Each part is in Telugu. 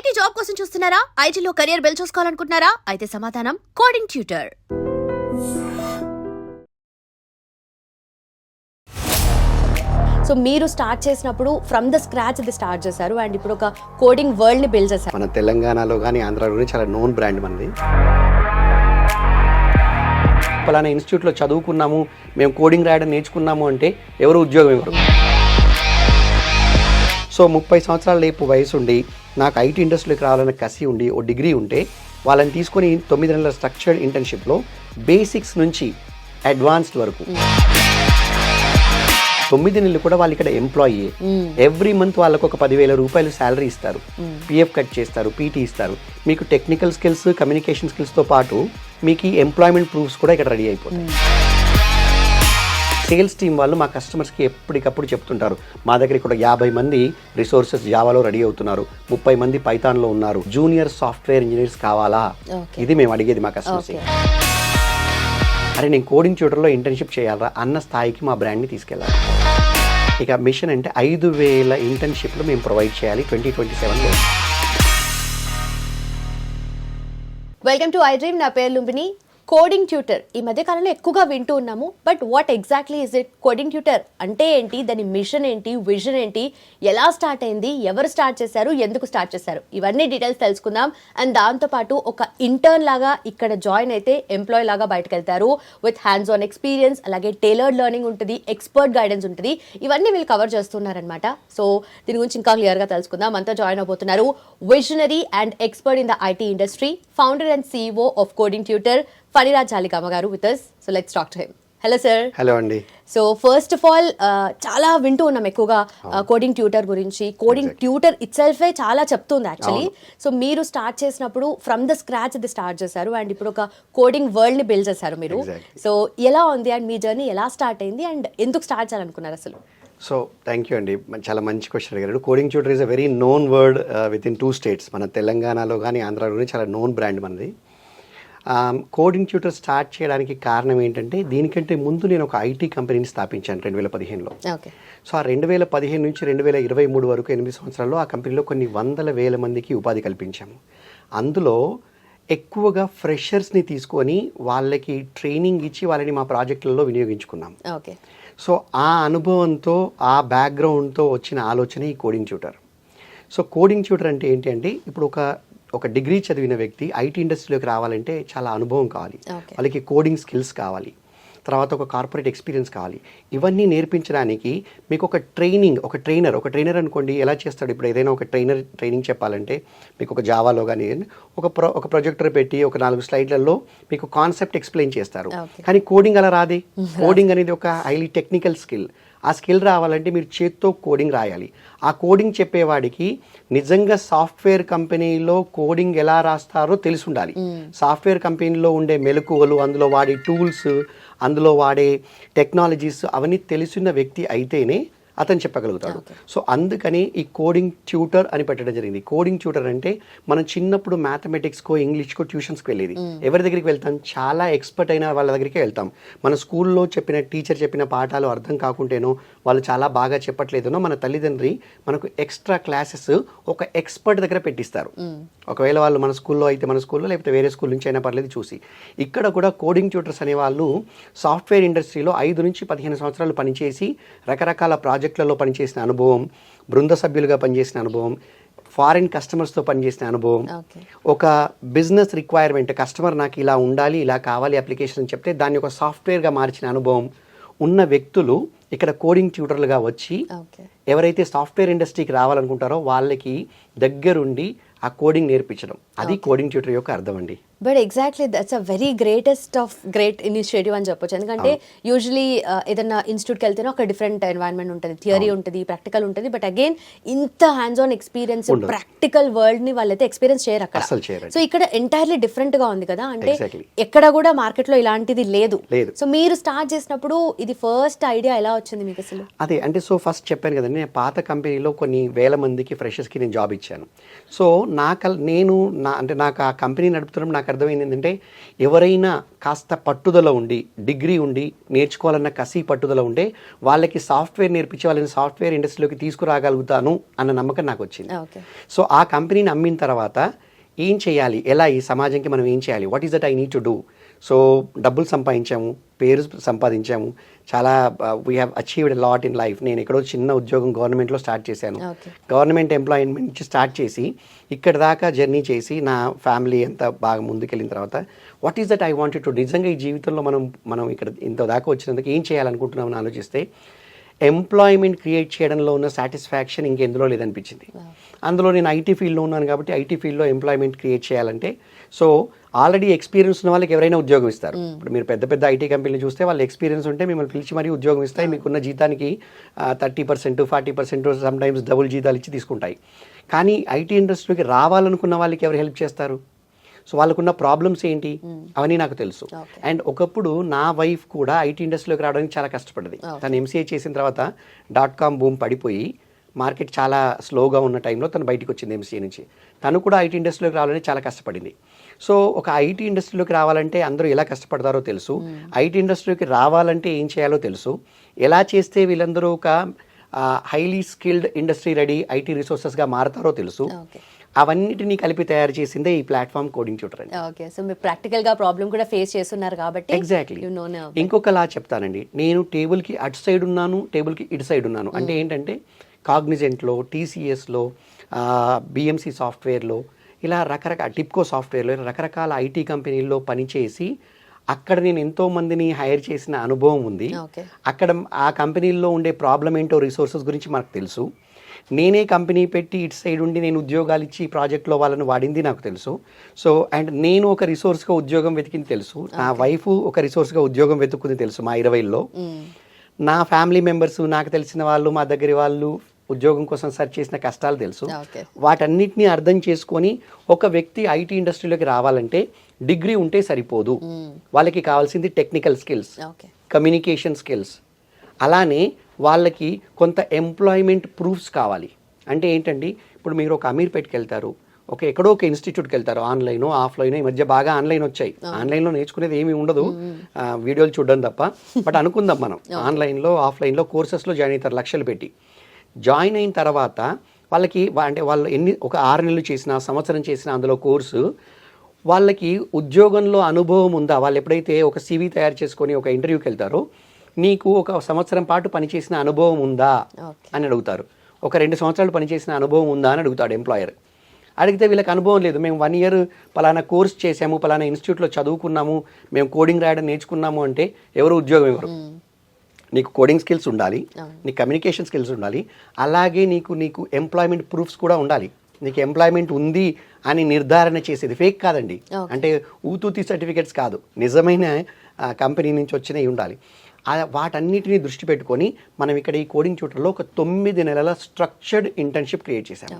ఐటీ జాబ్ కోసం చూస్తున్నారా? ఐటీలో కెరియర్ బిల్డ్ చూసుకోవాలనుకుంటున్నారా? అయితే సమాధానం కోడింగ్ ట్యూటర్. సో మీరు స్టార్ట్ చేసినప్పుడు ఫ్రమ్ ద స్క్రాచ్ ఇది స్టార్ట్ చేశారు అండ్ ఇప్పుడు ఒక కోడింగ్ వరల్డ్ ని బిల్డ్ చేశారు. మన తెలంగాణలో కానీ ఆంధ్రాలో కానీ చాలా నోన్ బ్రాండ్ మనది. పలానా ఇన్స్టిట్యూట్లో చదువుకున్నాము, మేము కోడింగ్ రాయడం నేర్చుకున్నాము అంటే ఎవరు ఉద్యోగం ఇవ్వరు. సో 30 సంవత్సరాల లేపు వయసు ఉండి నాకు ఐటీ ఇండస్ట్రీలోకి రావాలన్న కసి ఉండి ఓ డిగ్రీ ఉంటే వాళ్ళని తీసుకొని 9 నెలల స్ట్రక్చర్డ్ ఇంటర్న్షిప్లో బేసిక్స్ నుంచి అడ్వాన్స్డ్ వరకు 9 నెలలు కూడా వాళ్ళు ఇక్కడ ఎంప్లాయీ. ఎవ్రీ మంత్ వాళ్ళకు ఒక 10,000 రూపాయలు శాలరీ ఇస్తారు, పిఎఫ్ కట్ చేస్తారు, పీటీ ఇస్తారు. మీకు టెక్నికల్ స్కిల్స్, కమ్యూనికేషన్ స్కిల్స్తో పాటు మీకు ఈ ఎంప్లాయ్మెంట్ ప్రూఫ్స్ కూడా ఇక్కడ రెడీ అయిపోతాయి. సేల్స్ టీం వాళ్ళు మా కస్టమర్స్కి ఎప్పటికప్పుడు చెప్తుంటారు, మా దగ్గర ఇక్కడ 50 మంది రిసోర్సెస్ జావాలో రెడీ అవుతున్నారు, 30 మంది పైథాన్లో ఉన్నారు, జూనియర్ సాఫ్ట్వేర్ ఇంజనీర్స్ కావాలా? ఇది మేము అడిగేది మా కస్టమర్స్కి. అరే నేను కోడింగ్ ట్యూటర్లో ఇంటర్న్షిప్ చేయాలా అన్న స్థాయికి మా బ్రాండ్ని తీసుకెళ్ళాలి. ఇక మిషన్ అంటే 5,000 ఇంటర్న్షిప్లు మేము ప్రొవైడ్ చేయాలి 2027లో. Welcome to I dream. నా పేరు లుంబిని. కోడింగ్ ట్యూటర్ ఈ మధ్య కాలంలో ఎక్కువగా వింటూ ఉన్నాము. But what exactly is it? Coding tutor అంటే ఏంటి? దాని మిషన్ ఏంటి? విజన్ ఏంటి? ఎలా స్టార్ట్ అయింది? ఎవరు స్టార్ట్ చేశారు? ఎందుకు స్టార్ట్ చేశారు? ఇవన్నీ డీటెయిల్స్ తెలుసుకుందాం. అండ్ దాంతోపాటు ఒక ఇంటర్న్ లాగా ఇక్కడ జాయిన్ అయితే ఎంప్లాయ్ లాగా బయటకు వెళ్తారు విత్ హ్యాండ్స్ ఆన్ ఎక్స్పీరియన్స్, అలాగే టైలర్డ్ లెర్నింగ్ ఉంటుంది, ఎక్స్పర్ట్ గైడెన్స్ ఉంటుంది. ఇవన్నీ వీళ్ళు కవర్ చేస్తున్నారనమాట. సో దీని గురించి ఇంకా క్లియర్గా తెలుసుకుందాం. మనతో జాయిన్ అవబోతున్నారు visionary and expert in the IT industry, founder and CEO of coding tutor, Phaniraj Jalikama garu with us. So let's talk to him. Hello sir. Hello అండి. సో ఫస్ట్ ఆఫ్ ఆల్ చాలా వింటూ ఉన్నాం ఎక్కువగా కోడింగ్ ట్యూటర్ గురించి. కోడింగ్ ట్యూటర్ ఇట్ సెల్ఫే చాలా చెప్తుంది యాక్చువల్లీ. సో మీరు స్టార్ట్ చేసినప్పుడు ఫ్రమ్ ద స్క్రాచ్ ఇది స్టార్ట్ చేశారు అండ్ ఇప్పుడు ఒక కోడింగ్ వరల్డ్ ని బిల్డ్ చేశారు మీరు. సో ఎలా ఉంది అండ్ మీ జర్నీ ఎలా స్టార్ట్ అయింది అండ్ ఎందుకు స్టార్ట్ చేయాలనుకున్నారు అసలు? సో థ్యాంక్ యూ అండి, చాలా మంచి క్వశ్చన్ అడిగారు. Coding tutor is a very known word with in 2 states. మన తెలంగాణలో కానీ ఆంధ్రాలో కానీ చాలా నోన్ బ్రాండ్ మనది. కోడింగ్ ట్యూటర్ స్టార్ట్ చేయడానికి కారణం ఏంటంటే దీనికంటే ముందు నేను ఒక ఐటీ కంపెనీని స్థాపించాను 2015లో. సో ఆ 2015 నుంచి 2023 వరకు 8 సంవత్సరాల్లో ఆ కంపెనీలో కొన్ని 100,000 మందికి ఉపాధి కల్పించాము. అందులో ఎక్కువగా ఫ్రెషర్స్ని తీసుకొని వాళ్ళకి ట్రైనింగ్ ఇచ్చి వాళ్ళని మా ప్రాజెక్టులలో వినియోగించుకున్నాం. సో ఆ అనుభవంతో, ఆ బ్యాక్గ్రౌండ్తో వచ్చిన ఆలోచన ఈ coding tutor. So coding tutor అంటే ఏంటి అంటే ఇప్పుడు ఒక డిగ్రీ చదివిన వ్యక్తి ఐటీ ఇండస్ట్రీలోకి రావాలంటే చాలా అనుభవం కావాలి, వాళ్ళకి కోడింగ్ స్కిల్స్ కావాలి, తర్వాత ఒక కార్పొరేట్ ఎక్స్పీరియన్స్ కావాలి. ఇవన్నీ నేర్పించడానికి మీకు ఒక ట్రైనర్ అనుకోండి ఎలా చేస్తాడు. ఇప్పుడు ఏదైనా ఒక ట్రైనింగ్ చెప్పాలంటే మీకు ఒక జావాలో కానీ ఒక ప్రొజెక్టర్ పెట్టి ఒక 4 స్లైడ్లలో మీకు కాన్సెప్ట్ ఎక్స్ప్లెయిన్ చేస్తారు. కానీ కోడింగ్ అలా రాదే. కోడింగ్ అనేది ఒక హైలీ టెక్నికల్ స్కిల్. ఆ స్కిల్ రావాలంటే మీరు చేత్తో కోడింగ్ రాయాలి. ఆ కోడింగ్ చెప్పేవాడికి నిజంగా సాఫ్ట్వేర్ కంపెనీలో కోడింగ్ ఎలా రాస్తారో తెలిసి ఉండాలి. సాఫ్ట్వేర్ కంపెనీలో ఉండే మెలకువలు, అందులో వాడే టూల్స్, అందులో వాడే టెక్నాలజీస్ అవన్నీ తెలిసిన వ్యక్తి అయితేనే అతను చెప్పగలుగుతాడు. సో అందుకని ఈ కోడింగ్ ట్యూటర్ అని పెట్టడం జరిగింది. కోడింగ్ ట్యూటర్ అంటే మనం చిన్నప్పుడు మ్యాథమెటిక్స్కో ఇంగ్లీష్కో ట్యూషన్స్కి వెళ్ళేది. ఎవరి దగ్గరికి వెళ్తాం? చాలా ఎక్స్పర్ట్ అయిన వాళ్ళ దగ్గరికి వెళ్తాం. మన స్కూల్లో టీచర్ చెప్పిన పాఠాలు అర్థం కాకుంటేనో, వాళ్ళు చాలా బాగా చెప్పట్లేదనో మన తల్లిదండ్రి మనకు ఎక్స్ట్రా క్లాసెస్ ఒక ఎక్స్పర్ట్ దగ్గర పెట్టిస్తారు. ఒకవేళ వాళ్ళు మన స్కూల్లో అయితే మన స్కూల్లో, లేకపోతే వేరే స్కూల్ నుంచి అయినా పర్లేదు చూసి. ఇక్కడ కూడా కోడింగ్ ట్యూటర్స్ అనే వాళ్ళు సాఫ్ట్వేర్ ఇండస్ట్రీలో 5 నుంచి 15 సంవత్సరాలు పనిచేసి రకరకాల ప్రాజెక్టులలో పనిచేసిన అనుభవం, బృంద సభ్యులుగా పనిచేసిన అనుభవం, ఫారిన్ కస్టమర్స్తో పనిచేసిన అనుభవం, ఒక బిజినెస్ రిక్వైర్మెంట్, కస్టమర్ నాకు ఇలా ఉండాలి, ఇలా కావాలి అప్లికేషన్ అని చెప్తే దాన్ని ఒక సాఫ్ట్వేర్గా మార్చిన అనుభవం ఉన్న వ్యక్తులు ఇక్కడ కోడింగ్ ట్యూటర్లుగా వచ్చి ఎవరైతే సాఫ్ట్వేర్ ఇండస్ట్రీకి రావాలనుకుంటారో వాళ్ళకి దగ్గరుండి ఆ కోడింగ్ నేర్పించడం, అది కోడింగ్ ట్యూటర్ యొక్క అర్థం అండి. But exactly that's a very greatest of great initiative అని చెప్పొచ్చు. ఎందుకంటే యూజువలీ ఏదైనా ఇన్స్టిట్యూట్కి వెళ్తేనే ఒక డిఫరెంట్ ఎన్వైరన్మెంట్ ఉంటుంది, థియరీ ఉంటుంది, ప్రాక్టికల్ ఉంటుంది. బట్ అగైన్ ఇంత hands on experience, practical world ని వాళ్ళైతే ఎక్స్పీరియన్స్ చేయరు అక్కడ. సో ఇక్కడ ఎంటైర్లీ డిఫరెంట్ గా ఉంది కదా, అంటే ఎక్కడ కూడా మార్కెట్ లో ఇలాంటిది లేదు. సో మీరు స్టార్ట్ చేసినప్పుడు ఇది ఫస్ట్ ఐడియా ఎలా వచ్చింది మీకు అసలు? అదే అంటే సో ఫస్ట్ చెప్పాను కదండి, నేను పాత కంపెనీలో కొన్ని 1000 మందికి ఫ్రెషర్స్కి నేను జాబ్ ఇచ్చాను. సో నాకు ఆ కంపెనీ నడుపుతున్నప్పుడు నాకు అర్థమైంది ఏంటంటే ఎవరైనా కాస్త పట్టుదల ఉండి డిగ్రీ ఉండి నేర్చుకోవాలన్న కసి పట్టుదల ఉంటే వాళ్ళకి సాఫ్ట్వేర్ నేర్పించి వాళ్ళని సాఫ్ట్వేర్ ఇండస్ట్రీలోకి తీసుకురాగలుగుతాను అన్న నమ్మకం నాకు వచ్చింది. సో ఆ కంపెనీని అమ్మిన తర్వాత ఏం చేయాలి, ఎలా ఈ సమాజంకి మనం ఏం చేయాలి, what is that I need to do. So డబ్బులు సంపాదించాము, పేరు సంపాదించాము, చాలా we have achieved lot in life. నేను ఎక్కడో చిన్న ఉద్యోగం గవర్నమెంట్లో స్టార్ట్ చేశాను. గవర్నమెంట్ ఎంప్లాయ్మెంట్ నుంచి స్టార్ట్ చేసి ఇక్కడ దాకా జర్నీ చేసి నా ఫ్యామిలీ అంతా బాగా ముందుకెళ్ళిన తర్వాత what is that I wanted to, నిజంగా ఈ జీవితంలో మనం ఇక్కడ ఇంత దాకా వచ్చినందుకు ఏం చేయాలనుకుంటున్నామని ఆలోచిస్తే ఎంప్లాయ్మెంట్ క్రియేట్ చేయడంలో ఉన్న సాటిస్ఫాక్షన్ ఇంకెందులో లేదనిపించింది. అందులో నేను ఐటీ ఫీల్డ్లో ఉన్నాను కాబట్టి ఐటీ ఫీల్డ్లో ఎంప్లాయ్మెంట్ క్రియేట్ చేయాలంటే సో ఆల్రెడీ ఎక్స్పీరియన్స్ ఉన్న వాళ్ళకి ఎవరైనా ఉద్యోగం ఇస్తారు. ఇప్పుడు మీరు పెద్ద పెద్ద ఐటీ కంపెనీలు చూస్తే వాళ్ళు ఎక్స్పీరియన్స్ ఉంటే మిమ్మల్ని పిలిచి మరీ ఉద్యోగం ఇస్తాయి. మీకున్న జీతానికి 30%, 40% సమ్ టైమ్స్ డబుల్ జీతాలు ఇచ్చి తీసుకుంటాయి. కానీ ఐటీ ఇండస్ట్రీకి రావాలనుకున్న వాళ్ళకి ఎవరు హెల్ప్ చేస్తారు? సో వాళ్ళకున్న ప్రాబ్లమ్స్ ఏంటి అవన్నీ నాకు తెలుసు. అండ్ ఒకప్పుడు నా వైఫ్ కూడా ఐటీ ఇండస్ట్రీలోకి రావడానికి చాలా కష్టపడింది. తను ఎంసీఏ చేసిన తర్వాత .com బూమ్ పడిపోయి మార్కెట్ చాలా స్లోగా ఉన్న టైంలో తను బయటకు వచ్చింది ఎంసీఏ నుంచి. తను కూడా ఐటీ ఇండస్ట్రీలోకి రావాలని చాలా కష్టపడింది. సో ఒక ఐటీ ఇండస్ట్రీలోకి రావాలంటే అందరూ ఎలా కష్టపడతారో తెలుసు, ఐటీ ఇండస్ట్రీలోకి రావాలంటే ఏం చేయాలో తెలుసు, ఎలా చేస్తే వీళ్ళందరూ ఒక highly skilled industry ready IT రిసోర్సెస్గా మారతారో తెలుసు. అవన్నిటిని కలిపి తయారు చేసిందే ఈ ప్లాట్ఫామ్ కోడింగ్ ట్యూటర్ అండి. ఓకే, సో మీరు ప్రాక్టికల్గా ప్రాబ్లం కూడా ఫేస్ చేస్తున్నారు కాబట్టి ఎగ్జాక్ట్లీ. ఇంకొకలా చెప్తానండి, నేను టేబుల్కి అటు సైడ్ ఉన్నాను, టేబుల్కి ఇటు సైడ్ ఉన్నాను. అంటే ఏంటంటే కాగ్నిజెంట్లో, టీసీఎస్లో, బిఎంసి సాఫ్ట్వేర్లో, ఇలా రకరకాల టిప్కో సాఫ్ట్వేర్లో రకరకాల ఐటీ కంపెనీల్లో పనిచేసి అక్కడ నేను ఎంతో మందిని హైర్ చేసిన అనుభవం ఉంది. అక్కడ ఆ కంపెనీల్లో ఉండే ప్రాబ్లం ఏంటో రిసోర్సెస్ గురించి మనకు తెలుసు. నేనే కంపెనీ పెట్టి ఇటు సైడ్ ఉండి నేను ఉద్యోగాలు ఇచ్చి ప్రాజెక్ట్లో వాళ్ళని వాడింది నాకు తెలుసు. సో అండ్ నేను ఒక రిసోర్స్గా ఉద్యోగం వెతికింది తెలుసు, నా వైఫ్ ఒక రిసోర్స్గా ఉద్యోగం వెతుక్కుంది తెలుసు. మా 20లో నా ఫ్యామిలీ మెంబర్స్, నాకు తెలిసిన వాళ్ళు, మా దగ్గర వాళ్ళు ఉద్యోగం కోసం సెర్చ్ చేసిన కష్టాలు తెలుసు. వాటన్నిటిని అర్థం చేసుకొని ఒక వ్యక్తి ఐటీ ఇండస్ట్రీలోకి రావాలంటే డిగ్రీ ఉంటే సరిపోదు, వాళ్ళకి కావాల్సింది టెక్నికల్ స్కిల్స్, కమ్యూనికేషన్ స్కిల్స్, అలానే వాళ్ళకి కొంత ఎంప్లాయ్మెంట్ ప్రూఫ్స్ కావాలి. అంటే ఏంటండి, ఇప్పుడు మీరు ఒక అమీర్పేట్కి వెళ్తారు, ఎక్కడో ఒక ఇన్స్టిట్యూట్కి వెళ్తారు, ఆన్లైన్ ఆఫ్లైన్, ఈ మధ్య బాగా ఆన్లైన్ వచ్చాయి. ఆన్లైన్లో నేర్చుకునేది ఏమీ ఉండదు, వీడియోలు చూడడం తప్ప. బట్ అనుకుందాం మనం ఆన్లైన్లో ఆఫ్లైన్లో కోర్సెస్లో జాయిన్ అవుతారు లక్షలు పెట్టి. జాయిన్ అయిన తర్వాత వాళ్ళకి అంటే వాళ్ళు ఒక 6 నెలలు చేసినా, సంవత్సరం చేసినా అందులో కోర్సు, వాళ్ళకి ఉద్యోగంలో అనుభవం ఉందా? వాళ్ళు ఎప్పుడైతే ఒక CV తయారు చేసుకొని ఒక ఇంటర్వ్యూకి వెళ్తారో, నీకు ఒక సంవత్సరం పాటు పనిచేసిన అనుభవం ఉందా అని అడుగుతారు. ఒక 2 సంవత్సరాలు పనిచేసిన అనుభవం ఉందా అని అడుగుతాడు ఎంప్లాయర్. అడిగితే వీళ్ళకి అనుభవం లేదు, మేము 1 year పలానా కోర్స్ చేసాము, పలానా ఇన్స్టిట్యూట్లో చదువుకున్నాము, మేము కోడింగ్ రాయడం నేర్చుకున్నాము అంటే ఎవరు ఉద్యోగం ఇవ్వరు. నీకు కోడింగ్ స్కిల్స్ ఉండాలి, నీకు కమ్యూనికేషన్ స్కిల్స్ ఉండాలి, అలాగే నీకు ఎంప్లాయ్మెంట్ ప్రూఫ్స్ కూడా ఉండాలి. నీకు ఎంప్లాయ్మెంట్ ఉంది అని నిర్ధారణ చేసేది ఫేక్ కాదండి, అంటే ఊతూతి సర్టిఫికేట్స్ కాదు, నిజమైన కంపెనీ నుంచి వచ్చినవి ఉండాలి. వాటన్నిటిని దృష్టి పెట్టుకొని మనం ఇక్కడ ఈ కోడింగ్ ట్యూటర్లో ఒక 9 నెలల స్ట్రక్చర్డ్ ఇంటర్న్షిప్ క్రియేట్ చేశాము.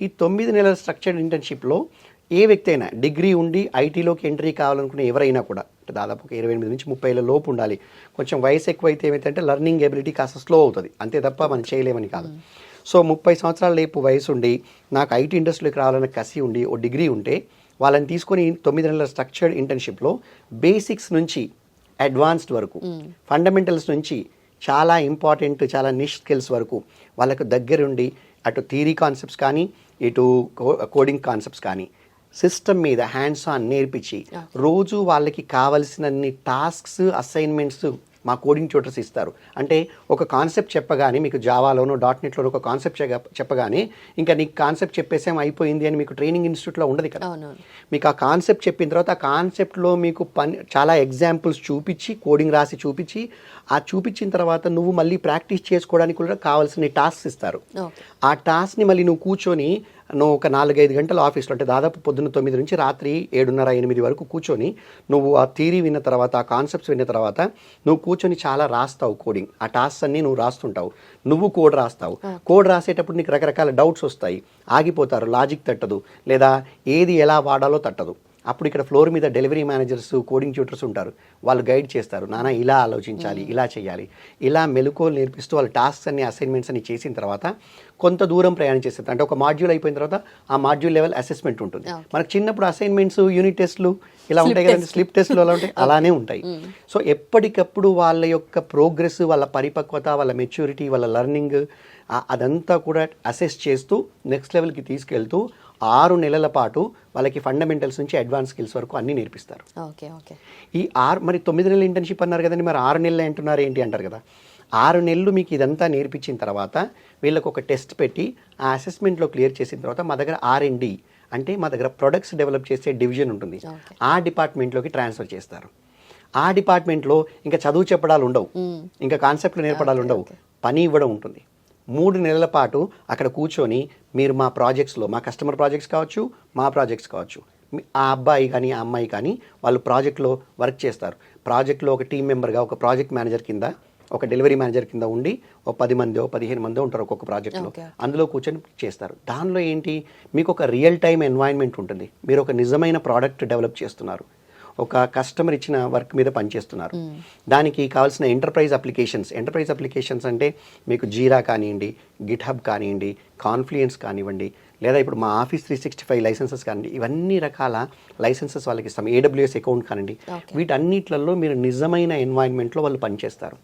ఈ 9 నెలల స్ట్రక్చర్డ్ ఇంటర్న్షిప్లో ఏ వ్యక్తి అయినా డిగ్రీ ఉండి ఐటీలోకి ఎంట్రీ కావాలనుకునే ఎవరైనా కూడా, దాదాపు 28 నుంచి 30 లోపు ఉండాలి. కొంచెం వయసు ఎక్కువైతే ఏమైతే లర్నింగ్ ఎబిలిటీ కాస్త స్లో అవుతుంది, అంతే తప్ప మనం చేయలేమని కాదు. సో 30 సంవత్సరాల లేపు వయసు ఉండి నాకు ఐటీ ఇండస్ట్రీలోకి రావాలన్న కసి ఉండి ఓ డిగ్రీ ఉంటే వాళ్ళని తీసుకొని 9 నెలల స్ట్రక్చర్డ్ ఇంటర్న్షిప్లో బేసిక్స్ నుంచి అడ్వాన్స్డ్ వరకు, ఫండమెంటల్స్ నుంచి చాలా ఇంపార్టెంట్, చాలా నిష్ స్కిల్స్ వరకు వాళ్ళకు దగ్గరుండి అటు థియరీ కాన్సెప్ట్స్ కానీ ఇటు కోడింగ్ కాన్సెప్ట్స్ కానీ సిస్టమ్ మీద హ్యాండ్స్ ఆన్ నేర్పించి రోజు వాళ్ళకి కావలసినన్ని టాస్క్స్, అసైన్మెంట్స్ మా కోడింగ్ ట్యూటర్స్ ఇస్తారు. అంటే ఒక కాన్సెప్ట్ చెప్పగానే మీకు జావాలోనో .NETలోనో ఒక కాన్సెప్ట్ చెప్పగానే ఇంకా నీకు కాన్సెప్ట్ చెప్పేసాం అయిపోయింది అని మీకు ట్రైనింగ్ ఇన్స్టిట్యూట్లో ఉండదు కదా. మీకు ఆ కాన్సెప్ట్ చెప్పిన తర్వాత ఆ కాన్సెప్ట్లో మీకు చాలా ఎగ్జాంపుల్స్ చూపించి, కోడింగ్ రాసి చూపించి, ఆ చూపించిన తర్వాత నువ్వు మళ్ళీ ప్రాక్టీస్ చేసుకోవడానికి కూడా కావాల్సిన టాస్క్స్ ఇస్తారు. ఆ టాస్క్ని మళ్ళీ నువ్వు కూర్చొని నువ్వు ఒక 4-5 గంటల ఆఫీస్లో, అంటే దాదాపు పొద్దున్న 9 నుంచి రాత్రి 7:30-8 వరకు కూర్చొని నువ్వు ఆ థియరీ విన్న తర్వాత, ఆ కాన్సెప్ట్స్ విన్న తర్వాత నువ్వు కూర్చొని చాలా రాస్తావు కోడింగ్. ఆ టాస్క్స్ అన్నీ నువ్వు రాస్తుంటావు, నువ్వు కోడ్ రాస్తావు. కోడ్ రాసేటప్పుడు నీకు రకరకాల డౌట్స్ వస్తాయి, ఆగిపోతారు, లాజిక్ తట్టదు, లేదా ఏది ఎలా వాడాలో తట్టదు. అప్పుడు ఇక్కడ ఫ్లోర్ మీద డెలివరీ మేనేజర్స్ కోడింగ్ ట్యూటర్స్ ఉంటారు, వాళ్ళు గైడ్ చేస్తారు, నాన్న ఇలా ఆలోచించాలి, ఇలా చేయాలి, ఇలా మెలకువలు నేర్పిస్తూ వాళ్ళ టాస్క్స్ అన్ని అసైన్మెంట్స్ అన్ని చేసిన తర్వాత కొంత దూరం ప్రయాణం చేస్తారు. అంటే ఒక మాడ్యూల్ అయిపోయిన తర్వాత ఆ మాడ్యూల్ లెవెల్ అసెస్మెంట్ ఉంటుంది. మనకు చిన్నప్పుడు అసైన్మెంట్స్, యూనిట్ టెస్ట్లు ఇలా ఉంటాయి కదండి, స్లిప్ టెస్ట్లు అలా ఉంటాయి, అలానే ఉంటాయి. సో ఎప్పటికప్పుడు వాళ్ళ యొక్క ప్రోగ్రెస్, వాళ్ళ పరిపక్వత, వాళ్ళ మెచ్యూరిటీ, వాళ్ళ లెర్నింగ్ అదంతా కూడా అసెస్ చేస్తూ నెక్స్ట్ లెవెల్కి తీసుకెళ్తూ 6 నెలల పాటు వాళ్ళకి ఫండమెంటల్స్ నుంచి అడ్వాన్స్ స్కిల్స్ వరకు అన్నీ నేర్పిస్తారు. ఈ మరి 9 నెలల ఇంటర్న్షిప్ అన్నారు కదండి, మరి 6 నెలలు అంటున్నారు ఏంటి అంటారు కదా. 6 నెలలు మీకు ఇదంతా నేర్పించిన తర్వాత వీళ్ళకి ఒక టెస్ట్ పెట్టి ఆ అసెస్మెంట్లో క్లియర్ చేసిన తర్వాత మా దగ్గర R&D అంటే మా దగ్గర ప్రొడక్ట్స్ డెవలప్ చేసే డివిజన్ ఉంటుంది, ఆ డిపార్ట్మెంట్లోకి ట్రాన్స్ఫర్ చేస్తారు. ఆ డిపార్ట్మెంట్లో ఇంకా చదువు చెప్పడాలు ఉండవు, ఇంకా కాన్సెప్ట్లు నేర్పడాలు ఉండవు, పని ఇవ్వడం ఉంటుంది. 3 నెలల పాటు అక్కడ కూర్చొని మీరు మా ప్రాజెక్ట్స్లో, మా కస్టమర్ ప్రాజెక్ట్స్ కావచ్చు, మా ప్రాజెక్ట్స్ కావచ్చు, ఆ అబ్బాయి కానీ ఆ అమ్మాయి కానీ వాళ్ళు ప్రాజెక్ట్లో వర్క్ చేస్తారు. ప్రాజెక్ట్లో ఒక టీం మెంబర్గా, ఒక ప్రాజెక్ట్ మేనేజర్ కింద, ఒక డెలివరీ మేనేజర్ కింద ఉండి ఓ 10 మందో 15 మందో ఉంటారు ఒక్కొక్క ప్రాజెక్ట్లో, అందులో కూర్చొని చేస్తారు. దానిలో ఏంటి, మీకు ఒక రియల్ టైమ్ ఎన్వైరన్మెంట్ ఉంటుంది, మీరు ఒక నిజమైన ప్రోడక్ట్ డెవలప్ చేస్తున్నారు, ఒక కస్టమర్ ఇచ్చిన వర్క్ మీద పనిచేస్తున్నారు. దానికి కావాల్సిన ఎంటర్ప్రైజ్ అప్లికేషన్స్ అంటే మీకు జీరా కానివ్వండి, గిట్ హబ్ కానివ్వండి, కాన్ఫ్లుయెన్స్ కానివ్వండి, లేదా ఇప్పుడు మా ఆఫీస్ 365 లైసెన్సెస్ కానివ్వండి, ఇవన్నీ రకాల లైసెన్సెస్ వాళ్ళకి ఇస్తాం, AWS అకౌంట్ కానివ్వండి, వీటన్నిట్లలో మీరు నిజమైన ఎన్వైరన్మెంట్లో వాళ్ళు పనిచేస్తారు.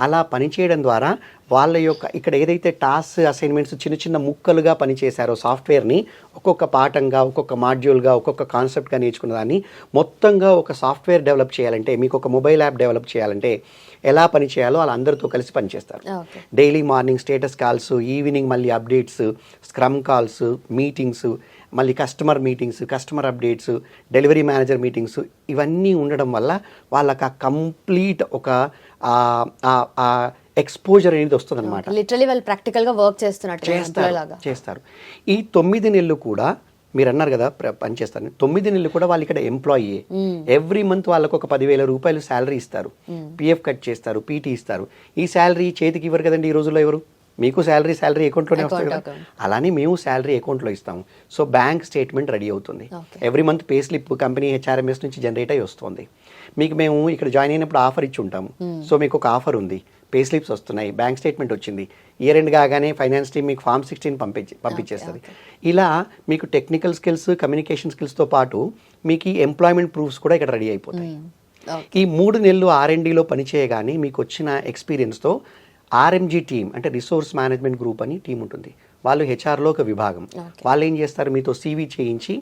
అలా పనిచేయడం ద్వారా వాళ్ళ యొక్క ఇక్కడ ఏదైతే టాస్క్ అసైన్మెంట్స్ చిన్న చిన్న ముక్కలుగా పనిచేశారో సాఫ్ట్వేర్ని ఒక్కొక్క పాఠంగా, ఒక్కొక్క మాడ్యూల్గా, ఒక్కొక్క కాన్సెప్ట్గా నేర్చుకున్న దాన్ని మొత్తంగా ఒక సాఫ్ట్వేర్ డెవలప్ చేయాలంటే, మీకు ఒక మొబైల్ యాప్ డెవలప్ చేయాలంటే ఎలా పని చేయాలో అలా అందరితో కలిసి పనిచేస్తారు. Daily morning status calls, evening మళ్ళీ అప్డేట్స్, స్క్రమ్ కాల్స్, మీటింగ్స్, మళ్ళీ customer meetings, customer updates, delivery manager meetings, ఇవన్నీ ఉండడం వల్ల వాళ్ళకి ఆ కంప్లీట్ ఒక ఎక్స్పోజర్ అనేది వస్తుంది అనమాట. లిటరలీ వాళ్ళు ప్రాక్టికల్గా వర్క్ చేస్తారు. ఈ 9 నెలలు కూడా మీరు అన్నారు కదా పనిచేస్తారు, 9 నెలలు కూడా వాళ్ళు ఇక్కడ ఎంప్లాయీ. ఎవ్రీ మంత్ వాళ్ళకు ఒక 10,000 రూపాయలు శాలరీ ఇస్తారు, PF కట్ చేస్తారు, PT ఇస్తారు. ఈ శాలరీ చేతికి ఇవ్వరు కదండి ఈ రోజుల్లో ఎవరు, మీకు శాలరీ అకౌంట్లోనే వస్తుంది కదా, అలానే మేము శాలరీ అకౌంట్లో ఇస్తాము. సో బ్యాంక్ స్టేట్మెంట్ రెడీ అవుతుంది, every month pay slip company HRMS నుంచి జనరేట్ అయ్యి వస్తుంది. మీకు మేము ఇక్కడ జాయిన్ అయినప్పుడు ఆఫర్ ఇచ్చి ఉంటాము, సో మీకు ఒక ఆఫర్ ఉంది, పే స్లిప్స్ వస్తున్నాయి, బ్యాంక్ స్టేట్మెంట్ వచ్చింది, ఇయర్ ఎండ్ కాగానే ఫైనాన్స్ టీమ్ మీకు ఫామ్ 16 పంపించేస్తుంది. ఇలా మీకు టెక్నికల్ స్కిల్స్, కమ్యూనికేషన్ స్కిల్స్తో పాటు మీకు ఈ ఎంప్లాయ్మెంట్ ప్రూఫ్స్ కూడా ఇక్కడ రెడీ అయిపోతాయి. ఈ 3 నెలలు R&Dలో పనిచేయగానే మీకు వచ్చిన ఎక్స్పీరియన్స్తో RMG టీమ్ అంటే రిసోర్స్ మేనేజ్మెంట్ గ్రూప్ అని టీం ఉంటుంది, వాళ్ళు హెచ్ఆర్లో ఒక విభాగం. వాళ్ళు ఏం చేస్తారు, మీతో CV చేయించి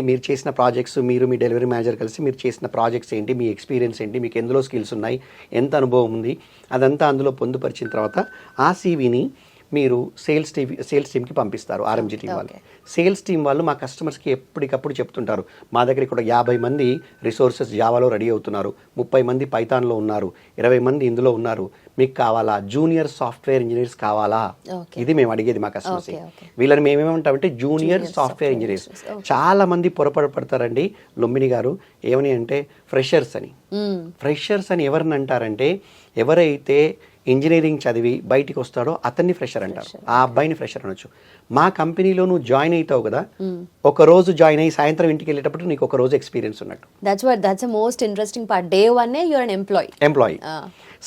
మీరు చేసిన ప్రాజెక్ట్స్, మీరు మీ డెలివరీ మేనేజర్ కలిసి మీరు చేసిన ప్రాజెక్ట్స్ ఏంటి, మీ ఎక్స్పీరియన్స్ ఏంటి, మీకు ఎందులో స్కిల్స్ ఉన్నాయి, ఎంత అనుభవం ఉంది, అదంతా అందులో పొందుపరిచిన తర్వాత ఆ CVని మీరు సేల్స్ టీమ్కి పంపిస్తారు. RMG టీం వాళ్ళు, సేల్స్ టీం వాళ్ళు మా కస్టమర్స్కి ఎప్పటికప్పుడు చెప్తుంటారు, మా దగ్గర ఇక్కడ 50 మంది రిసోర్సెస్ జావాలో రెడీ అవుతున్నారు, 30 మంది పైథాన్లో ఉన్నారు, 20 మంది ఇందులో ఉన్నారు, మీకు కావాలా, జూనియర్ సాఫ్ట్వేర్ ఇంజనీర్స్ కావాలా, ఇది మేము అడిగేది మా కస్టమర్స్. వీళ్ళని మేమేమంటామంటే జూనియర్ సాఫ్ట్వేర్ ఇంజనీర్స్. చాలా మంది పొరపడతారండి లుంబిని గారు, ఏమని అంటే ఫ్రెషర్స్ అని ఎవరిని అంటారంటే, ఎవరైతే ఇంజనీరింగ్ చదివి బయటికి వస్తాడో అతన్ని ఫ్రెషర్ అంటారు, ఆ అబ్బాయిని ఫ్రెషర్ అనొచ్చు. మా కంపెనీలో నువ్వు జాయిన్ అవుతావు కదా, ఒక రోజు జాయిన్ అయ్యి సాయంత్రం ఇంటికి వెళ్ళేటప్పుడు నీకు ఒక రోజు ఎక్స్పీరియన్స్ ఉన్నట్టు. That's most interesting part. Day 1 you are an employee,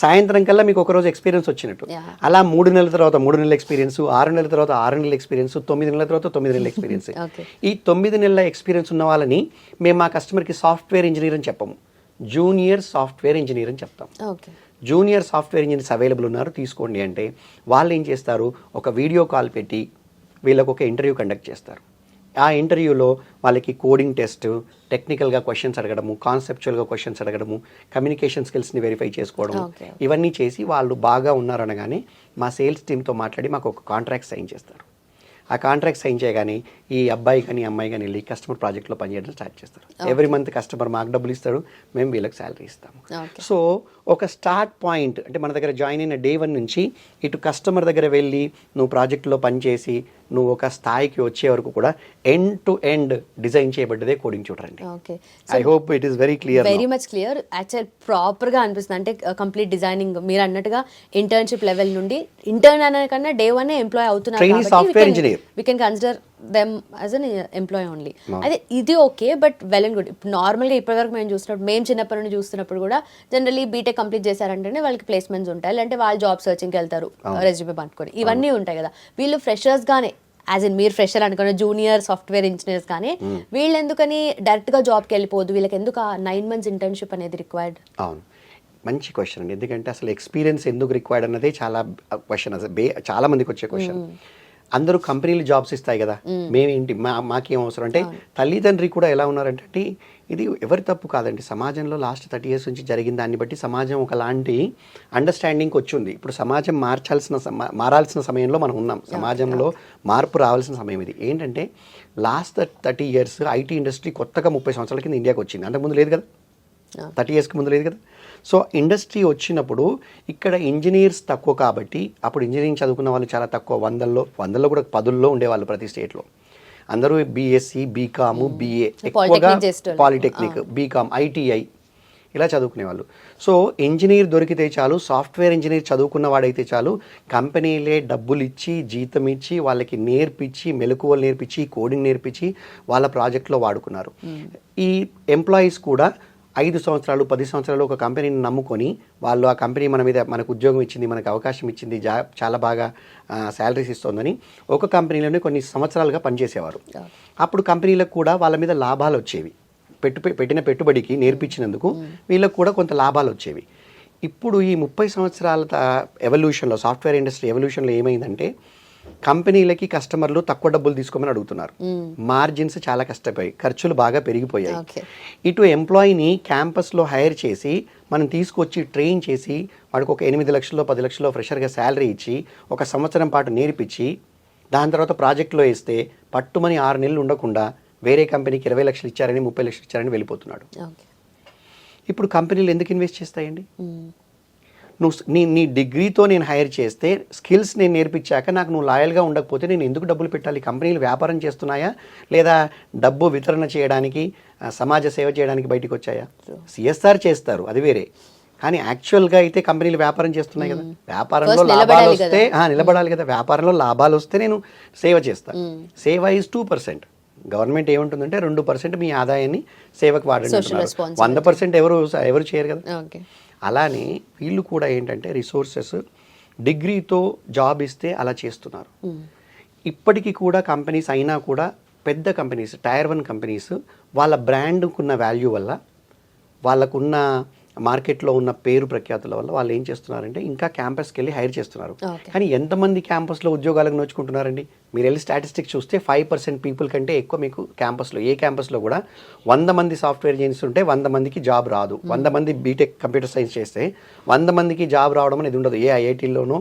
సాయంత్రం కల్లా మీకు ఒక రోజు ఎక్స్పీరియన్స్ వచ్చినట్టు. అలా 3 నెలల తర్వాత 3 నెలల ఎక్స్పీరియన్స్, 6 నెలల తర్వాత 6 నెలల ఎక్స్పీరియన్స్, 9 నెలల తర్వాత 9 నెలల ఎక్స్పీరియన్స్. ఈ 9 నెలల ఎక్స్పీరియన్స్ ఉన్న వాళ్ళని మేము మా కస్టమర్కి సాఫ్ట్వేర్ ఇంజనీర్ అని చెప్పము, జూనియర్ సాఫ్ట్వేర్ ఇంజనీర్ అని చెప్తాం. జూనియర్ సాఫ్ట్వేర్ ఇంజనీర్స్ అవైలబుల్ ఉన్నారు తీసుకోండి అంటే వాళ్ళు ఏం చేస్తారు, ఒక వీడియో కాల్ పెట్టి వీళ్ళకు ఒక ఇంటర్వ్యూ కండక్ట్ చేస్తారు. ఆ ఇంటర్వ్యూలో వాళ్ళకి కోడింగ్ టెస్ట్, టెక్నికల్గా క్వశ్చన్స్ అడగడము, కాన్సెప్చువల్గా క్వశ్చన్స్ అడగడము, కమ్యూనికేషన్ స్కిల్స్ని వెరిఫై చేసుకోవడము, ఇవన్నీ చేసి వాళ్ళు బాగా ఉన్నారనగానే మా సేల్స్ టీమ్తో మాట్లాడి మాకు ఒక కాంట్రాక్ట్ సైన్ చేస్తారు. ఆ కాంట్రాక్ట్ సైన్ చేయగానే ఈ అబ్బాయి కానీ అమ్మాయి కానీ వెళ్ళి కస్టమర్ ప్రాజెక్ట్లో పనిచేయడం స్టార్ట్ చేస్తారు. ఎవ్రీ మంత్ కస్టమర్ మాకు డబ్బులు ఇస్తాడు, మేము వీళ్ళకి శాలరీ ఇస్తాము. సో ఒక స్టార్ట్ పాయింట్ అంటే మన దగ్గర జాయిన్ అయిన డే 1 నుంచి ఇటు కస్టమర్ దగ్గర వెళ్ళి నువ్వు ప్రాజెక్టులో పనిచేసి నువ్వు ఒక స్థాయికి వచ్చే వరకు కూడా ఎండ్ టు ఎండ్ డిజైన్ చేయబడ్డదే కోడింగ్ ట్యూటర్ అండి. I hope it is very clear, very much clear. Actual ప్రాపర్గా అనిపిస్తుంది, అంటే కంప్లీట్ డిజైనింగ్ మీరు అన్నట్టుగా ఇంటర్న్షిప్ లెవెల్ నుండి ఇంటర్న్ అనే కన్నా డే 1 ఎంప్లాయ్ అవుతున్నారు, software engineer we can consider them as an employee only. అయితే ఇది okay, but well and good. ఇప్పుడు నార్మల్గా ఇప్పటివరకు మేము చూసినప్పుడు, మేము చిన్నప్పటి నుండి చూస్తున్నప్పుడు కూడా జనరల్లీ బీటెక్ కంప్లీట్ చేశారంటేనే వాళ్ళకి ప్లేస్మెంట్స్ ఉంటాయి, లేదంటే వాళ్ళు జాబ్ సర్చింగ్కి వెళ్తారు రెజ్యూమే పట్టుకొని, ఇవన్నీ ఉంటాయి కదా. వీళ్ళు ఫ్రెషర్స్ గానే, యాజ్ ఇన్ మీరు ఫ్రెషర్ అనుకున్న జూనియర్ సాఫ్ట్వేర్ ఇంజనీర్స్ కానీ వీళ్ళు ఎందుకని డైరెక్ట్గా జాబ్కి వెళ్ళిపోదు, వీళ్ళకి ఎందుకు ఆ 9 months ఇంటర్న్షిప్ అనేది రిక్వైర్డ్? అవును, మంచి క్వశ్చన్ అండి. ఎందుకంటే అసలు ఎక్స్పీరియన్స్ ఎందుకు రిక్వైర్డ్ అన్నదే చాలా క్వశ్చన్, అసలు చాలా మందికి వచ్చే క్వశ్చన్. అందరూ కంపెనీలు జాబ్స్ ఇస్తాయి కదా, మేమేంటి మాకేం అవసరం అంటే, తల్లిదండ్రి కూడా ఎలా ఉన్నారంటే, ఇది ఎవరి తప్పు కాదండి, సమాజంలో లాస్ట్ 30 years నుంచి జరిగిన దాన్ని బట్టి సమాజం ఒకలాంటి అండర్స్టాండింగ్కి వచ్చింది. ఇప్పుడు సమాజం మారాల్సిన సమయంలో మనం ఉన్నాం, సమాజంలో మార్పు రావాల్సిన సమయం ఇది. ఏంటంటే లాస్ట్ 30 years ఐటీ ఇండస్ట్రీ కొత్తగా 30 సంవత్సరాల కింద ఇండియాకి వచ్చింది, అంతకుముందు లేదు కదా, 30 yearsకి ముందు లేదు కదా. సో ఇండస్ట్రీ వచ్చినప్పుడు ఇక్కడ ఇంజనీర్స్ తక్కువ కాబట్టి, అప్పుడు ఇంజనీరింగ్ చదువుకున్న వాళ్ళు చాలా తక్కువ, వందల్లో కూడా 10ల్లో ఉండేవాళ్ళు ప్రతి స్టేట్లో. అందరూ బీఎస్సీ, బీకాము, బీఏ, ఎక్కువగా పాలిటెక్నిక్, బీకామ్, ఐటీఐ ఇలా చదువుకునేవాళ్ళు. సో ఇంజనీర్ దొరికితే చాలు, సాఫ్ట్వేర్ ఇంజనీర్ చదువుకున్న వాడైతే చాలు, కంపెనీలే డబ్బులు ఇచ్చి, జీతం ఇచ్చి, వాళ్ళకి నేర్పించి, మెలకువలు నేర్పించి, కోడింగ్ నేర్పించి వాళ్ళ ప్రాజెక్ట్లో వాడుకున్నారు. ఈ ఎంప్లాయీస్ కూడా 5 సంవత్సరాలు 10 సంవత్సరాలు ఒక కంపెనీని నమ్ముకొని, వాళ్ళు ఆ కంపెనీ మనకు ఉద్యోగం ఇచ్చింది, మనకు అవకాశం ఇచ్చింది, చాలా బాగా శాలరీస్ ఇస్తుందని ఒక కంపెనీలోనే కొన్ని సంవత్సరాలుగా పనిచేసేవారు. అప్పుడు కంపెనీలకు కూడా వాళ్ళ మీద లాభాలు వచ్చేవి, పెట్టిన పెట్టుబడికి నేర్పించినందుకు వీళ్ళకు కూడా కొంత లాభాలు వచ్చేవి. ఇప్పుడు ఈ 30 సంవత్సరాల ఎవల్యూషన్లో, సాఫ్ట్వేర్ ఇండస్ట్రీ ఎవల్యూషన్లో ఏమైందంటే, కంపెనీలకి కస్టమర్లు తక్కువ డబ్బులు తీసుకోమని అడుగుతున్నారు, మార్జిన్స్ చాలా కష్టపోయి, ఖర్చులు బాగా పెరిగిపోయాయి. ఇటు ఎంప్లాయీని క్యాంపస్లో హైర్ చేసి మనం తీసుకొచ్చి ట్రైన్ చేసి వాడికి ఒక 8 లక్షల్లో 10 లక్షల్లో ఫ్రెషర్గా శాలరీ ఇచ్చి 1 సంవత్సరం పాటు నేర్పించి దాని తర్వాత ప్రాజెక్ట్లో వేస్తే పట్టుమని 6 నెలలు ఉండకుండా వేరే కంపెనీకి 20 లక్షలు ఇచ్చారని 30 లక్షలు ఇచ్చారని వెళ్ళిపోతున్నాడు. ఇప్పుడు కంపెనీలు ఎందుకు ఇన్వెస్ట్ చేస్తాయండి? నీ డిగ్రీతో నేను హైర్ చేస్తే, స్కిల్స్ నేను నేర్పించాక నాకు నువ్వు లాయల్గా ఉండకపోతే నేను ఎందుకు డబ్బులు పెట్టాలి? కంపెనీలు వ్యాపారం చేస్తున్నాయా, లేదా డబ్బు వితరణ చేయడానికి, సమాజ సేవ చేయడానికి బయటికి వచ్చాయా? సిఎస్ఆర్ చేస్తారు, అది వేరే. కానీ యాక్చువల్గా అయితే కంపెనీలు వ్యాపారం చేస్తున్నాయి కదా, వ్యాపారంలో లాభాలు వస్తే నిలబడాలి కదా, వ్యాపారంలో లాభాలు వస్తే నేను సేవ చేస్తాను. సేవ ఈజ్ 2%. గవర్నమెంట్ ఏముంటుందంటే 2% మీ ఆదాయాన్ని సేవకు వాడండి, 100% ఎవరు చేయరు కదా. అలానే వీళ్ళు కూడా ఏంటంటే రిసోర్సెస్, డిగ్రీతో జాబ్ ఇస్తే అలా చేస్తున్నారు. ఇప్పటికీ కూడా కంపెనీస్ అయినా కూడా, పెద్ద కంపెనీస్, Tier 1 కంపెనీస్ వాళ్ళ బ్రాండ్కున్న వాల్యూ వల్ల, వాళ్ళకున్న మార్కెట్లో ఉన్న పేరు ప్రఖ్యాతుల వల్ల వాళ్ళు ఏం చేస్తున్నారంటే ఇంకా క్యాంపస్కి వెళ్ళి హైర్ చేస్తున్నారు. కానీ ఎంతమంది క్యాంపస్లో ఉద్యోగాలకు నోచుకుంటున్నారండి? మీరు వెళ్ళి స్టాటిస్టిక్స్ చూస్తే 5% పీపుల్ కంటే ఎక్కువ మీకు క్యాంపస్లో, ఏ క్యాంపస్లో కూడా 100 మంది సాఫ్ట్వేర్ ఇంజనీర్స్ ఉంటే 100 మందికి జాబ్ రాదు. 100 మంది బీటెక్ కంప్యూటర్ సైన్స్ చేస్తే 100 మందికి జాబ్ రావడం అనేది ఉండదు. ఏ ఐఐటీలోనో,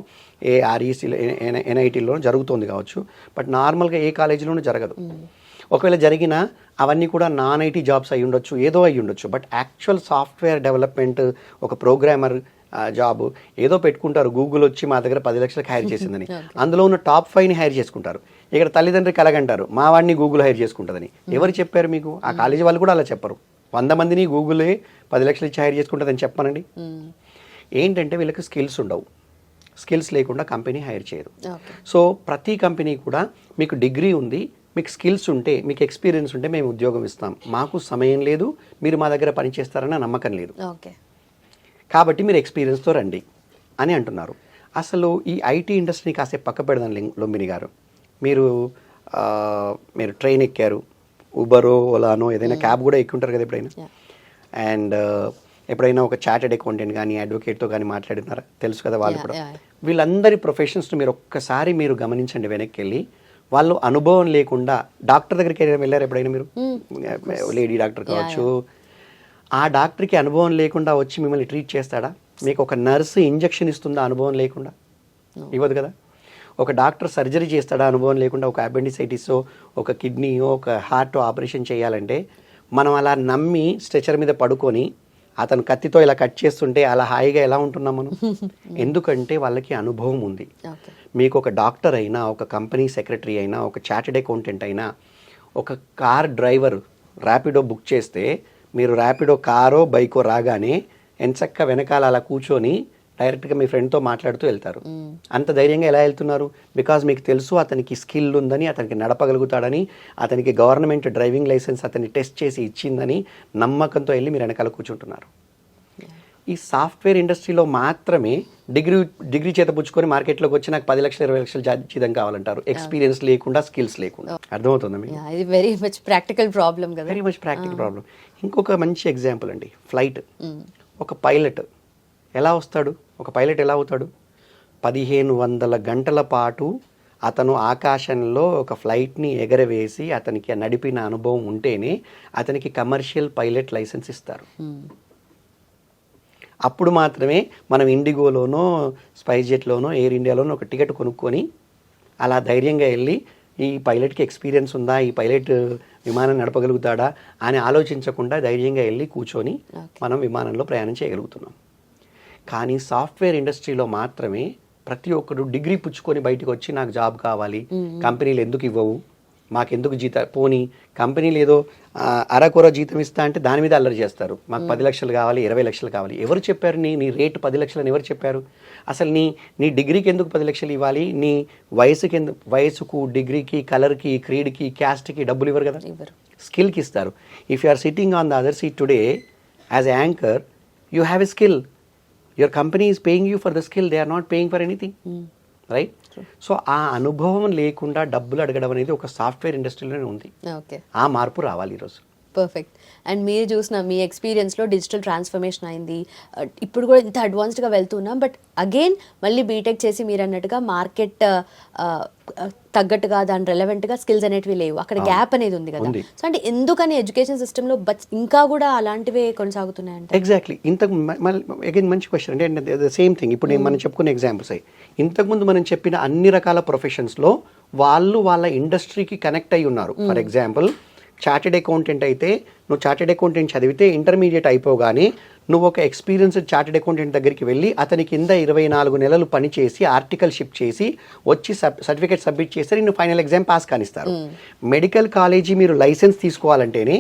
ఏ ఆర్ఈసీలో, ఎన్ఐటీలోనో జరుగుతుంది కావచ్చు, బట్ నార్మల్గా ఏ కాలేజీలోనూ జరగదు. ఒకవేళ జరిగినా అవన్నీ కూడా నాన్ ఐటీ జాబ్స్ అయి ఉండొచ్చు, ఏదో అయి ఉండొచ్చు. బట్ యాక్చువల్ సాఫ్ట్వేర్ డెవలప్మెంట్, ఒక ప్రోగ్రామర్ జాబ్ ఏదో పెట్టుకుంటారు. గూగుల్ వచ్చి మా దగ్గర 10 లక్షలకు హైర్ చేసిందని, అందులో ఉన్న టాప్ 5ని హైర్ చేసుకుంటారు. ఇక్కడ తల్లిదండ్రులు కలగంటారు, మా వాడిని గూగుల్ హైర్ చేసుకుంటుందని. ఎవరు చెప్పారు మీకు? ఆ కాలేజీ వాళ్ళు కూడా అలా చెప్పరు. 100 మందిని గూగులే 10 లక్షలు ఇచ్చి హైర్ చేసుకుంటుందని చెప్పానండి. ఏంటంటే వీళ్ళకి స్కిల్స్ ఉండవు, స్కిల్స్ లేకుండా కంపెనీ హైర్ చేయదు. సో ప్రతి కంపెనీ కూడా మీకు డిగ్రీ ఉంది, మీకు స్కిల్స్ ఉంటే, మీకు ఎక్స్పీరియన్స్ ఉంటే మేము ఉద్యోగం ఇస్తాం, మాకు సమయం లేదు, మీరు మా దగ్గర పనిచేస్తారన్న నమ్మకం లేదు, కాబట్టి మీరు ఎక్స్పీరియన్స్తో రండి అని అంటున్నారు. అసలు ఈ ఐటీ ఇండస్ట్రీని కాసేపు పక్క పెడదాం లుంబిని గారు. మీరు ట్రైన్ ఎక్కారు, ఊబరో, ఓలానో, ఏదైనా క్యాబ్ కూడా ఎక్కి ఉంటారు కదా ఎప్పుడైనా. అండ్ ఎప్పుడైనా ఒక చార్టెడ్ అకౌంటెంట్ కానీ అడ్వకేట్తో కానీ మాట్లాడినారా? తెలుసు కదా వాళ్ళు కూడా. వీళ్ళందరి ప్రొఫెషన్స్ని మీరు ఒక్కసారి మీరు గమనించండి వెనక్కి వెళ్ళి. వాళ్ళు అనుభవం లేకుండా, డాక్టర్ దగ్గరికి వెళ్ళారు ఎప్పుడైనా మీరు? లేడీ డాక్టర్ కావచ్చు, ఆ డాక్టర్కి అనుభవం లేకుండా వచ్చి మిమ్మల్ని ట్రీట్ చేస్తాడా? మీకు ఒక నర్సు ఇంజెక్షన్ ఇస్తుందా అనుభవం లేకుండా? ఇవ్వదు కదా. ఒక డాక్టర్ సర్జరీ చేస్తాడా అనుభవం లేకుండా? ఒక అపెండిసైటిసో, ఒక కిడ్నీయో, ఒక హార్ట్ ఆపరేషన్ చేయాలంటే మనం అలా నమ్మి స్ట్రెచర్ మీద పడుకొని అతను కత్తితో ఇలా కట్ చేస్తుంటే అలా హాయిగా ఎలా ఉంటున్నాం మనం? ఎందుకంటే వాళ్ళకి అనుభవం ఉంది. మీకు ఒక డాక్టర్ అయినా, ఒక కంపెనీ సెక్రటరీ అయినా, ఒక చార్టెడ్ అకౌంటెంట్ అయినా, ఒక కార్ డ్రైవర్ ర్యాపిడో బుక్ చేస్తే మీరు ర్యాపిడో కారో బైకో రాగానే ఎంచక్క వెనకాల అలా కూర్చొని డైరెక్ట్గా మీ ఫ్రెండ్తో మాట్లాడుతూ వెళ్తారు. అంత ధైర్యంగా ఎలా వెళ్తున్నారు? బికాజ్ మీకు తెలుసు అతనికి స్కిల్ ఉందని, అతనికి నడపగలుగుతాడని, అతనికి గవర్నమెంట్ డ్రైవింగ్ లైసెన్స్ అతన్ని టెస్ట్ చేసి ఇచ్చిందని నమ్మకంతో వెళ్ళి మీరు వెనకాల కూర్చుంటున్నారు. ఈ సాఫ్ట్వేర్ ఇండస్ట్రీలో మాత్రమే డిగ్రీ చేతపుచ్చుకొని మార్కెట్లోకి వచ్చి నాకు 10 లక్షలు 20 లక్షలు జీతం కావాలంటారు, ఎక్స్పీరియన్స్ లేకుండా, స్కిల్స్ లేకుండా. అర్థమవుతుందా మీకు? ఇది వెరీ మచ్ ప్రాక్టికల్ ప్రాబ్లం కదా. Very much practical problem. ఇంకొక మంచి ఎగ్జాంపుల్ అండి, ఫ్లైట్. ఒక పైలట్ ఎలా వస్తాడు? ఒక పైలట్ ఎలా అవుతాడు? 1500 గంటల పాటు అతను ఆకాశంలో ఒక ఫ్లైట్ని ఎగరవేసి అతనికి నడిపిన అనుభవం ఉంటేనే అతనికి కమర్షియల్ పైలట్ లైసెన్స్ ఇస్తారు. అప్పుడు మాత్రమే మనం ఇండిగోలోనో, స్పైస్ జెట్లోనో, ఎయిర్ ఇండియాలోనో ఒక టికెట్ కొనుక్కొని అలా ధైర్యంగా వెళ్ళి ఈ పైలట్కి ఎక్స్పీరియన్స్ ఉందా, ఈ పైలట్ విమానం నడపగలుగుతాడా అని ఆలోచించకుండా ధైర్యంగా వెళ్ళి కూర్చొని మనం విమానంలో ప్రయాణం చేయగలుగుతున్నాం. కానీ సాఫ్ట్వేర్ ఇండస్ట్రీలో మాత్రమే ప్రతి ఒక్కరు డిగ్రీ పుచ్చుకొని బయటకు వచ్చి నాకు జాబ్ కావాలి, కంపెనీలు ఎందుకు ఇవ్వవు, మాకెందుకు పోనీ కంపెనీలు ఏదో అరకొర జీతం ఇస్తా అంటే దాని మీద అల్లరి చేస్తారు. మాకు 10 లక్షలు కావాలి, 20 లక్షలు కావాలి. ఎవరు చెప్పారు నీ రేటు 10 లక్షలని ఎవరు చెప్పారు? అసలు నీ డిగ్రీకి ఎందుకు 10 లక్షలు ఇవ్వాలి? నీ వయసుకు, డిగ్రీకి, కలర్కి, క్రీడ్కి, క్యాస్ట్కి డబ్బులు ఇవ్వరు కదా, స్కిల్కి ఇస్తారు. If you are sitting on the other seat today as a anchor, you have a skill. Your company is paying you for the skill, they are not paying for anything, right? So ఆ అనుభవం లేకుండా డబ్బులు అడగడం అనేది ఒక సాఫ్ట్వేర్ ఇండస్ట్రీలోనే ఉంది. ఆ మార్పు రావాలి ఈరోజు. పర్ఫెక్ట్. అండ్ మీరు చూసిన మీ ఎక్స్పీరియన్స్లో డిజిటల్ ట్రాన్స్ఫర్మేషన్ అయింది, ఇప్పుడు కూడా ఇంత అడ్వాన్స్డ్గా వెళ్తున్నాం. బట్ అగైన్ మళ్ళీ బీటెక్ చేసి మీరు అన్నట్టుగా మార్కెట్ తగ్గట్టుగా దాని రెలవెంట్గా స్కిల్స్ అనేటివి లేవు, అక్కడ గ్యాప్ అనేది ఉంది కదా. సో అంటే ఎందుకని ఎడ్యుకేషన్ సిస్టంలో ఇంకా కూడా అలాంటివే కొనసాగుతున్నాయంటే? ఎగ్జాక్ట్లీ. ఇంతకు అగైన్ మంచి క్వశ్చన్. అంటే సేమ్ థింగ్ ఇప్పుడు మనం చెప్పుకునే ఎగ్జాంపుల్స్ అయ్యి ఇంతకుముందు మనం చెప్పిన అన్ని రకాల ప్రొఫెషన్స్లో వాళ్ళ ఇండస్ట్రీకి కనెక్ట్ అయి ఉన్నారు. ఫర్ ఎగ్జాంపుల్ చార్టెడ్ అకౌంటెంట్ అయితే నువ్వు చార్టెడ్ అకౌంటెంట్ చదివితే ఇంటర్మీడియట్ అయిపోగానే నువ్వు ఒక ఎక్స్పీరియన్స్డ్ చార్టెడ్ అకౌంటెంట్ దగ్గరికి వెళ్ళి అతని కింద 24 నెలలు పని చేసి ఆర్టికల్షిప్ చేసి వచ్చి సర్టిఫికేట్ సబ్మిట్ చేస్తే నేను ఫైనల్ ఎగ్జామ్ పాస్ కానిస్తారు. మెడికల్ కాలేజీ మీరు లైసెన్స్ తీసుకోవాలంటేనే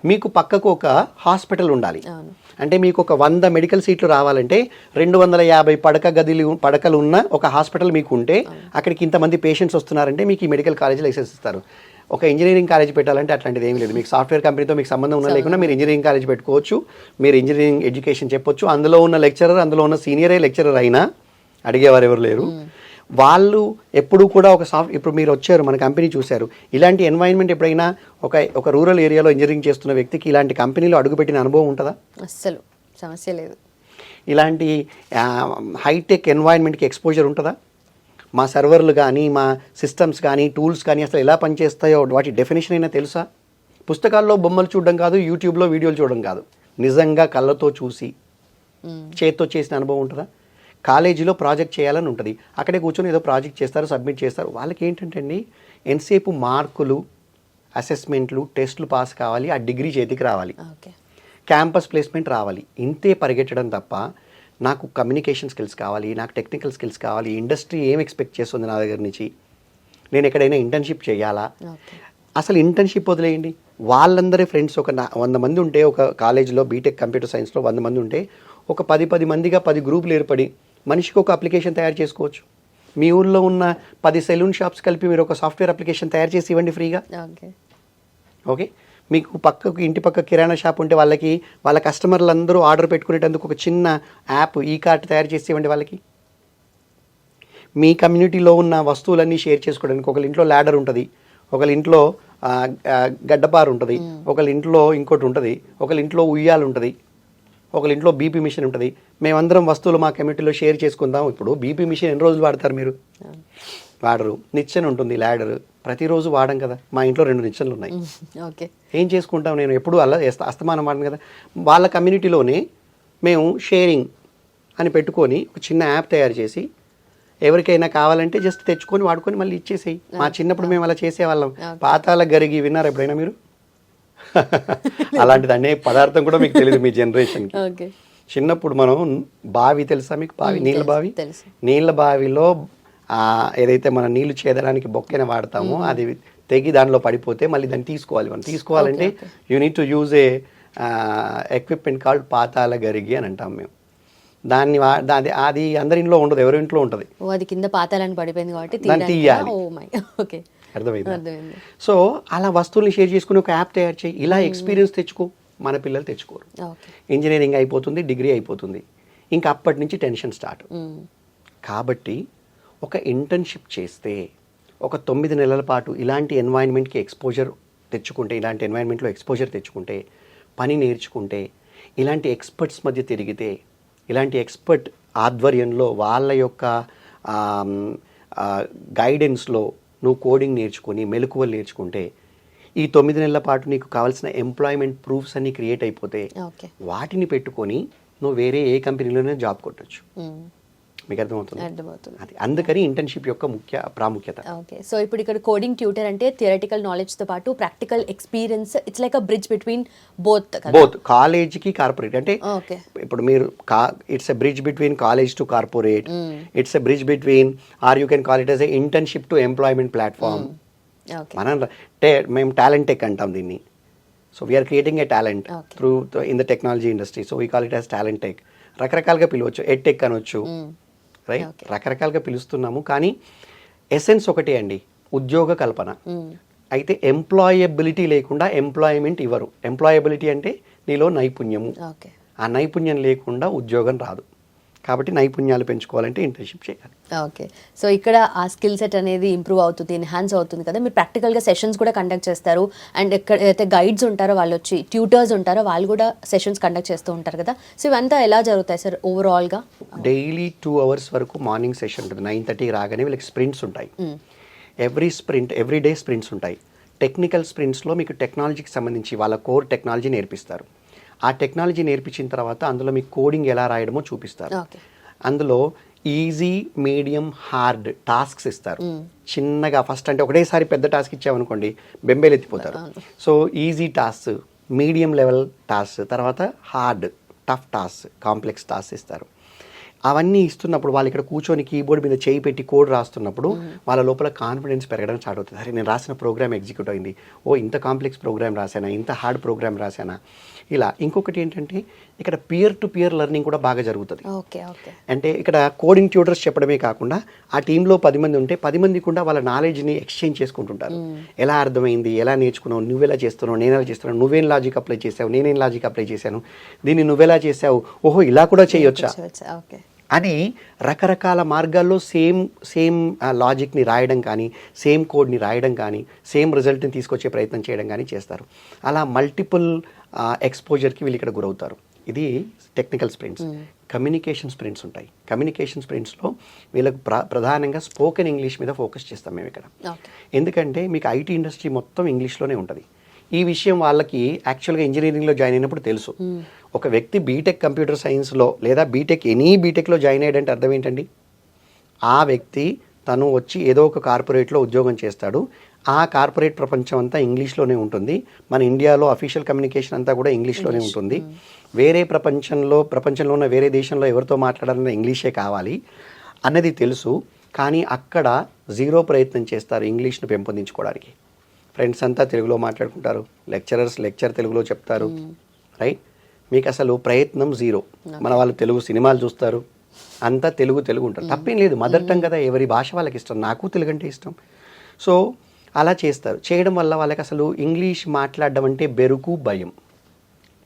మీకు పక్కకు ఒక హాస్పిటల్ ఉండాలి. అంటే మీకు ఒక 100 మెడికల్ సీట్లు రావాలంటే 250 పడకలు ఉన్న ఒక హాస్పిటల్ మీకు ఉంటే అక్కడికి ఇంతమంది పేషెంట్స్ వస్తున్నారంటే మీకు ఈ మెడికల్ కాలేజీ లైసెన్స్ ఇస్తారు. ఒక ఇంజనీరింగ్ కాలేజ్ పెట్టాలంటే అట్లాంటిది ఏమీ లేదు. మీకు సాఫ్ట్వేర్ కంపెనీతో మీకు సంబంధం ఉన్నా లేకుండా మీరు ఇంజనీరింగ్ కాలేజ్ పెట్టుకోవచ్చు, మీరు ఇంజనీరింగ్ ఎడ్యుకేషన్ చెప్పొచ్చు. అందులో ఉన్న లెక్చరర్, అందులో ఉన్న సీనియరే లెక్చరర్ అయినా అడిగేవారు ఎవరు లేరు. వాళ్ళు ఎప్పుడు కూడా ఇప్పుడు మీరు వచ్చారు మన కంపెనీ చూశారు, ఇలాంటి ఎన్వైరన్మెంట్ ఎప్పుడైనా ఒక రూరల్ ఏరియాలో ఇంజనీరింగ్ చేస్తున్న వ్యక్తికి ఇలాంటి కంపెనీలో అడుగుపెట్టిన అనుభవం ఉంటుందా? అస్సలు సమస్య లేదు. ఇలాంటి హైటెక్ ఎన్వైరన్మెంట్కి ఎక్స్పోజర్ ఉంటుందా? మా సర్వర్లు కానీ, మా సిస్టమ్స్ కానీ, టూల్స్ కానీ అసలు ఎలా పనిచేస్తాయో వాటి డెఫినేషన్ అయినా తెలుసా? పుస్తకాల్లో బొమ్మలు చూడడం కాదు, యూట్యూబ్లో వీడియోలు చూడడం కాదు, నిజంగా కళ్ళతో చూసి చేత్తో చేసిన అనుభవం ఉంటుందా? కాలేజీలో ప్రాజెక్ట్ చేయాలని ఉంటుంది, అక్కడే కూర్చొని ఏదో ప్రాజెక్ట్ చేస్తారు, సబ్మిట్ చేస్తారు. వాళ్ళకి ఏంటంటే అండి ఎంతసేపు మార్కులు, అసెస్మెంట్లు, టెస్టులు పాస్ కావాలి, ఆ డిగ్రీ చేతికి రావాలి, క్యాంపస్ ప్లేస్మెంట్ రావాలి, ఇంతే పరిగెట్టడం తప్ప నాకు కమ్యూనికేషన్ స్కిల్స్ కావాలి, నాకు టెక్నికల్ స్కిల్స్ కావాలి, ఇండస్ట్రీ ఏం ఎక్స్పెక్ట్ చేస్తుంది నా దగ్గర నుంచి, నేను ఎక్కడైనా ఇంటర్న్షిప్ చేయాలా? అసలు ఇంటర్న్షిప్ వదిలేయండి, వాళ్ళందరి ఫ్రెండ్స్ ఒక 100 మంది ఉంటే ఒక కాలేజీలో బీటెక్ కంప్యూటర్ సైన్స్లో 100 మంది ఉంటే ఒక 10 మందిగా 10 గ్రూపులు ఏర్పడి మనిషికి ఒక అప్లికేషన్ తయారు చేసుకోవచ్చు. మీ ఊళ్ళో ఉన్న 10 సెలూన్ షాప్స్ కలిపి మీరు ఒక సాఫ్ట్వేర్ అప్లికేషన్ తయారు చేసి ఇవ్వండి ఫ్రీగా. ఓకే, మీకు పక్కకు ఇంటి పక్క కిరాణా షాప్ ఉంటే వాళ్ళ కస్టమర్లు అందరూ ఆర్డర్ పెట్టుకునేటందుకు ఒక చిన్న యాప్ ఈ కార్ట్ తయారు చేసి ఇవ్వండి వాళ్ళకి. మీ కమ్యూనిటీలో ఉన్న వస్తువులన్నీ షేర్ చేసుకోవడానికి ఒకళ్ళ ఇంట్లో ల్యాడర్ ఉంటుంది, ఒకళ్ళ ఇంట్లో గడ్డపారు ఉంటుంది, ఒకళ్ళ ఇంట్లో ఇంకోటి ఉంటుంది, ఒకళ్ళ ఇంట్లో ఉయ్యాలు ఉంటుంది, ఒకళ్ళ ఇంట్లో బీపీ మిషన్ ఉంటుంది. మేమందరం వస్తువులు మా కమ్యూనిటీలో షేర్ చేసుకుందాం. ఇప్పుడు బీపీ మిషన్ ఎన్ని రోజులు వాడతారు మీరు? వాడరు. నిచ్చెన ఉంటుంది, ల్యాడర్ ప్రతిరోజు వాడం కదా. మా ఇంట్లో 2 నిచ్చెనలు ఉన్నాయి. ఏం చేసుకుంటాం? నేను ఎప్పుడు అలా అస్తమానం వాడను కదా. వాళ్ళ కమ్యూనిటీలోనే మేము షేరింగ్ అని పెట్టుకొని ఒక చిన్న యాప్ తయారు చేసి ఎవరికైనా కావాలంటే జస్ట్ తెచ్చుకొని వాడుకొని మళ్ళీ ఇచ్చేసేయి. మా చిన్నప్పుడు మేము అలా చేసేవాళ్ళం. పాతాల గరిగి విన్నారా ఎప్పుడైనా మీరు? అలాంటిది అనే పదార్థం కూడా మీకు తెలియదు మీ జనరేషన్కి. చిన్నప్పుడు మనం బావి తెలుసా మీకు? బావి, నీళ్ళ బావిలో ఏదైతే మనం నీళ్లు చేదడానికి బొక్కెన వాడతామో అది తెగి దానిలో పడిపోతే మళ్ళీ దాన్ని తీసుకోవాలి. మనం తీసుకోవాలంటే you need to use a equipment called పాతాల గరిగి అని అంటాం మేము. అది అందరి ఇంట్లో ఉండదు, ఎవరి ఇంట్లో ఉంటుంది. ఓ అది కింద పాతాలని పడిపోయింది కాబట్టి దాన్ని తీయాలి. ఓ మై ఓకే అర్థమైంది. సో అలా వస్తువుల్ని షేర్ చేసుకుని ఒక యాప్ తయారు చేయి. ఇలా ఎక్స్పీరియన్స్ తెచ్చుకో. మన పిల్లలు తెచ్చుకోరు. ఇంజనీరింగ్ అయిపోతుంది, డిగ్రీ అయిపోతుంది, ఇంకా అప్పటి నుంచి టెన్షన్ స్టార్ట్. కాబట్టి ఒక ఇంటర్న్షిప్ చేస్తే ఒక 9 నెలల పాటు ఇలాంటి ఎన్వైరన్మెంట్కి ఎక్స్పోజర్ తెచ్చుకుంటే, ఇలాంటి ఎన్వైరన్మెంట్లో ఎక్స్పోజర్ తెచ్చుకుంటే, పని నేర్చుకుంటే, ఇలాంటి ఎక్స్పర్ట్స్ మధ్య తిరిగితే, ఇలాంటి ఎక్స్పర్ట్ ఆధ్వర్యంలో వాళ్ళ యొక్క గైడెన్స్లో నువ్వు కోడింగ్ నేర్చుకొని మెలకువలు నేర్చుకుంటే, ఈ 9 నెలల పాటు నీకు కావాల్సిన ఎంప్లాయ్మెంట్ ప్రూఫ్స్ అన్ని క్రియేట్ అయిపోతే వాటిని పెట్టుకొని నువ్వు వేరే ఏ కంపెనీలోనే జాబ్ కొట్టచ్చు. మీకు అర్థమవుతుంది? అది అందుకని ఇంటర్న్షిప్ యొక్క ముఖ్య ప్రాముఖ్యత. ఓకే, సో ఇప్పుడు ఇక్కడ కోడింగ్ ట్యూటర్ అంటే థియరిటికల్ నాలెడ్జ్తో పాటు practical experience, it's like a bridge between both కాలేజ్కి కార్పొరేట్. అంటే ఇప్పుడు మీరు it's a bridge between college to corporate, it's a bridge between, or you can call it as a internship to employment platform. మనం మేము టాలెంట్ టెక్ అంటాం దీన్ని. So we are creating a talent through in the technology industry. So we call it as talent tech. రకరకాలుగా పిలవచ్చు, ఎడ్ టెక్ అనొచ్చు, రైట్? రకరకాలుగా పిలుస్తున్నాము, కానీ ఎసెన్స్ ఒకటే అండి, ఉద్యోగ కల్పన. అయితే ఎంప్లాయబిలిటీ లేకుండా ఎంప్లాయ్మెంట్ ఇవ్వరు. ఎంప్లాయబిలిటీ అంటే నీలో నైపుణ్యము, ఆ నైపుణ్యం లేకుండా ఉద్యోగం రాదు. కాబట్టి నైపుణ్యాలు పెంచుకోవాలంటే ఇంటర్న్షిప్ చేయాలి. ఓకే, సో ఇక్కడ ఆ స్కిల్ సెట్ అనేది ఇంప్రూవ్ అవుతుంది, ఎన్హాన్స్ అవుతుంది కదా. మీరు ప్రాక్టికల్గా సెషన్స్ కూడా కండక్ట్ చేస్తారు, అండ్ ఎక్కడైతే గైడ్స్ ఉంటారో వాళ్ళు వచ్చి, ట్యూటర్స్ ఉంటారో వాళ్ళు కూడా సెషన్స్ కండక్ట్ చేస్తూ ఉంటారు కదా. సో ఇవంతా ఎలా జరుగుతాయి సార్ ఓవరాల్గా? డైలీ 2 hours వరకు మార్నింగ్ సెషన్ ఉంటుంది. 9:30 రాగానే వీళ్ళకి స్ప్రింట్స్ ఉంటాయి. ఎవ్రీ డే స్ప్రింట్స్ ఉంటాయి. టెక్నికల్ స్ప్రింట్స్లో మీకు టెక్నాలజీకి సంబంధించి వాళ్ళ కోర్ టెక్నాలజీ నేర్పిస్తారు. ఆ టెక్నాలజీ నేర్పించిన తర్వాత అందులో మీకు కోడింగ్ ఎలా రాయడమో చూపిస్తారు. అందులో ఈజీ, మీడియం, హార్డ్ టాస్క్స్ ఇస్తారు. చిన్నగా ఫస్ట్ అంటే ఒకటేసారి పెద్ద టాస్క్ ఇచ్చామనుకోండి బెంబేలు ఎత్తిపోతారు. So easy task, medium level task, తర్వాత hard tough task, complex task ఇస్తారు. అవన్నీ ఇస్తున్నప్పుడు వాళ్ళు ఇక్కడ కూర్చొని కీబోర్డ్ మీద చేయి పెట్టి కోడ్ రాస్తున్నప్పుడు వాళ్ళ లోపల కాన్ఫిడెన్స్ పెరగడం స్టార్ట్ అవుతుంది. సరే, నేను రాసిన ప్రోగ్రామ్ ఎగ్జిక్యూట్ అయింది, ఓ ఇంత కాంప్లెక్స్ ప్రోగ్రామ్ రాశానా, ఇంత హార్డ్ ప్రోగ్రామ్ రాశానా, ఇలా. ఇంకొకటి ఏంటంటే ఇక్కడ పియర్ టు పియర్ లెర్నింగ్ కూడా బాగా జరుగుతుంది. అంటే ఇక్కడ కోడింగ్ ట్యూటర్స్ చెప్పడమే కాకుండా ఆ టీంలో 10 మంది ఉంటే 10 మంది కూడా వాళ్ళ నాలెడ్జ్ని ఎక్స్చేంజ్ చేసుకుంటుంటారు. ఎలా అర్థమైంది, ఎలా నేర్చుకున్నావు, నువ్వెలా చేస్తున్నావు, నేను ఎలా చేస్తున్నావు, నువ్వేం లాజిక్ అప్లై చేసావు, నేనేం లాజిక్ అప్లై చేశాను, దీన్ని నువ్వెలా చేసావు, ఓహో ఇలా కూడా చేయొచ్చా అని రకరకాల మార్గాల్లో సేమ్ లాజిక్ని రాయడం కానీ, సేమ్ కోడ్ని రాయడం కానీ, సేమ్ రిజల్ట్ని తీసుకొచ్చే ప్రయత్నం చేయడం కానీ చేస్తారు. అలా మల్టిపుల్ ఎక్స్పోజర్కి వీళ్ళు ఇక్కడ గురవుతారు. ఇది టెక్నికల్ స్ప్రింట్స్. కమ్యూనికేషన్ స్ప్రింట్స్ ఉంటాయి. కమ్యూనికేషన్ స్ప్రింట్స్లో వీళ్ళకు ప్రధానంగా స్పోకెన్ ఇంగ్లీష్ మీద ఫోకస్ చేస్తాం మేము ఇక్కడ. ఎందుకంటే మీకు ఐటీ ఇండస్ట్రీ మొత్తం ఇంగ్లీష్లోనే ఉంటుంది. ఈ విషయం వాళ్ళకి యాక్చువల్గా ఇంజనీరింగ్లో జాయిన్ అయినప్పుడు తెలుసు. ఒక వ్యక్తి బీటెక్ కంప్యూటర్ సైన్స్లో లేదా బీటెక్లో జాయిన్ అయ్యాడంటే అర్థం ఏంటండి? ఆ వ్యక్తి తను వచ్చి ఏదో ఒక కార్పొరేట్లో ఉద్యోగం చేస్తాడు. ఆ కార్పొరేట్ ప్రపంచం అంతా ఇంగ్లీష్లోనే ఉంటుంది. మన ఇండియాలో అఫీషియల్ కమ్యూనికేషన్ అంతా కూడా ఇంగ్లీష్లోనే ఉంటుంది. వేరే ప్రపంచంలో ఉన్న వేరే దేశంలో ఎవరితో మాట్లాడాలన్నా ఇంగ్లీషే కావాలి అన్నది తెలుసు. కానీ అక్కడ జీరో ప్రయత్నం చేస్తారు ఇంగ్లీష్ను పెంపొందించుకోవడానికి. ఫ్రెండ్స్ అంతా తెలుగులో మాట్లాడుకుంటారు, లెక్చర్ తెలుగులో చెప్తారు, రైట్? మీకు అసలు ప్రయత్నం జీరో. మన వాళ్ళు తెలుగు సినిమాలు చూస్తారు, అంతా తెలుగు ఉంటారు. తప్పేం లేదు, మదర్ టంగ్ కదా, ఎవరి భాష వాళ్ళకి ఇష్టం. నాకు తెలుగు అంటే ఇష్టం. సో అలా చేస్తారు. చేయడం వల్ల వాళ్ళకి అసలు ఇంగ్లీష్ మాట్లాడడం అంటే బెరుకు, భయం.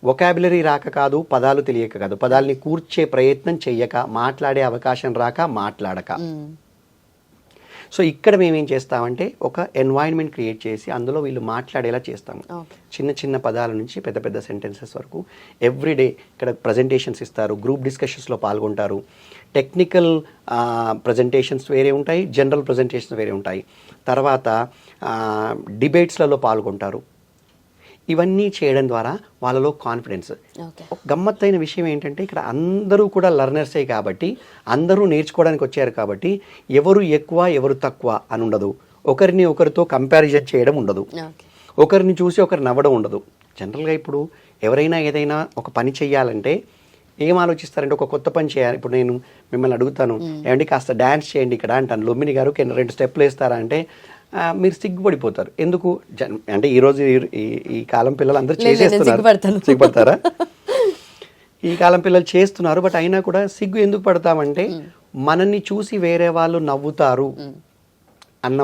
వొకాబులరీ రాక కాదు, పదాలు తెలియక కాదు, పదాలని కూర్చే ప్రయత్నం చెయ్యక, మాట్లాడే అవకాశం రాక, మాట్లాడక. సో ఇక్కడ మేమేం చేస్తామంటే ఒక ఎన్వైరన్మెంట్ క్రియేట్ చేసి అందులో వీళ్ళు మాట్లాడేలా చేస్తాము. చిన్న చిన్న పదాల నుంచి పెద్ద పెద్ద సెంటెన్సెస్ వరకు ఎవ్రీడే ఇక్కడ ప్రజెంటేషన్స్ ఇస్తారు, గ్రూప్ డిస్కషన్స్లో పాల్గొంటారు. టెక్నికల్ ప్రజెంటేషన్స్ వేరే ఉంటాయి, జనరల్ ప్రజెంటేషన్స్ వేరే ఉంటాయి. తర్వాత డిబేట్స్లలో పాల్గొంటారు. ఇవన్నీ చేయడం ద్వారా వాళ్ళలో కాన్ఫిడెన్స్. ఒక గమ్మత్తైన విషయం ఏంటంటే ఇక్కడ అందరూ కూడా లర్నర్సే కాబట్టి, అందరూ నేర్చుకోవడానికి వచ్చారు కాబట్టి ఎవరు ఎక్కువ ఎవరు తక్కువ అని ఉండదు. ఒకరిని ఒకరితో కంపారిజన్ చేయడం ఉండదు, ఒకరిని చూసి ఒకరు నవ్వడం ఉండదు. జనరల్గా ఇప్పుడు ఎవరైనా ఏదైనా ఒక పని చెయ్యాలంటే ఏం ఆలోచిస్తారంటే ఒక కొత్త పని చేయాలి. ఇప్పుడు నేను మిమ్మల్ని అడుగుతాను, ఏమంటే కాస్త డ్యాన్స్ చేయండి ఇక్కడ అంటాను, లుంబిని గారు 2 స్టెప్లు వేస్తారా అంటే మీరు సిగ్గుపడిపోతారు. ఎందుకు అంటే ఈరోజు ఈ కాలం పిల్లలు అందరూ చేసేస్తున్నారు, సిగ్గుపడతారా? ఈ కాలం పిల్లలు చేస్తున్నారు, బట్ అయినా కూడా సిగ్గు ఎందుకు పడతామంటే మనల్ని చూసి వేరే వాళ్ళు నవ్వుతారు అన్న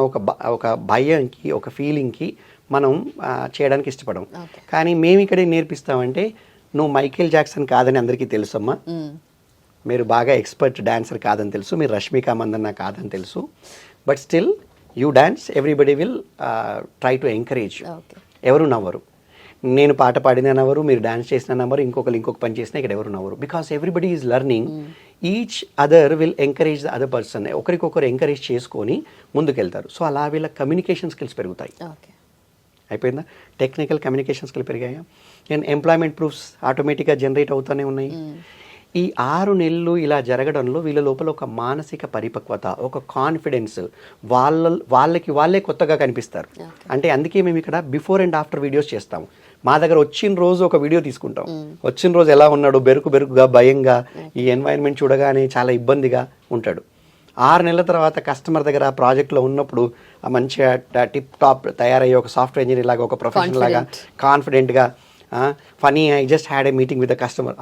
ఒక భయంకి, ఒక ఫీలింగ్కి మనం చేయడానికి ఇష్టపడం. కానీ మేము ఇక్కడే నేర్పిస్తామంటే, నువ్వు మైకేల్ జాక్సన్ కాదని అందరికీ తెలుసమ్మా, మీరు బాగా ఎక్స్పర్ట్ డాన్సర్ కాదని తెలుసు, మీరు రష్మిక మందన్న కాదని తెలుసు, but still you dance, everybody will try to encourage. ఎవరు నవ్వరు, నేను పాట పాడినా నవ్వరు, మీరు డాన్స్ చేసినా నవ్వరు, ఇంకొక పని చేసినా ఇక్కడ ఎవరు నవ్వరు. Because everybody is learning, each other will encourage the other person. ఒకరికొకరు ఎంకరేజ్ చేసుకొని ముందుకెళ్తారు. సో అలా వీళ్ళ కమ్యూనికేషన్ స్కిల్స్ పెరుగుతాయి. అయిపోయిందా? టెక్నికల్ కమ్యూనికేషన్ స్కిల్ పెరిగాయా, అండ్ ఎంప్లాయ్మెంట్ ప్రూఫ్స్ ఆటోమేటిక్గా జనరేట్ అవుతూనే ఉన్నాయి. ఈ 6 నెలలు ఇలా జరగడంలో వీళ్ళ లోపల ఒక మానసిక పరిపక్వత, ఒక కాన్ఫిడెన్స్, వాళ్ళకి వాళ్ళే కొత్తగా కనిపిస్తారు. అంటే అందుకే మేము ఇక్కడ బిఫోర్ అండ్ ఆఫ్టర్ వీడియోస్ చేస్తాము. మా దగ్గర వచ్చిన రోజు ఒక వీడియో తీసుకుంటాం, వచ్చిన రోజు ఎలా ఉన్నాడు, బెరుకుగా, భయంగా, ఈ ఎన్వైరన్మెంట్ చూడగానే చాలా ఇబ్బందిగా ఉంటాడు. 6 నెలల తర్వాత కస్టమర్ దగ్గర ఆ ప్రాజెక్ట్లో ఉన్నప్పుడు మంచిగా టిప్ టాప్ తయారయ్యే ఒక సాఫ్ట్వేర్ ఇంజనీర్ లాగా, ఒక ప్రొఫెషనల్ లాగా, కాన్ఫిడెంట్గా, funny, I just had a meeting with the customer,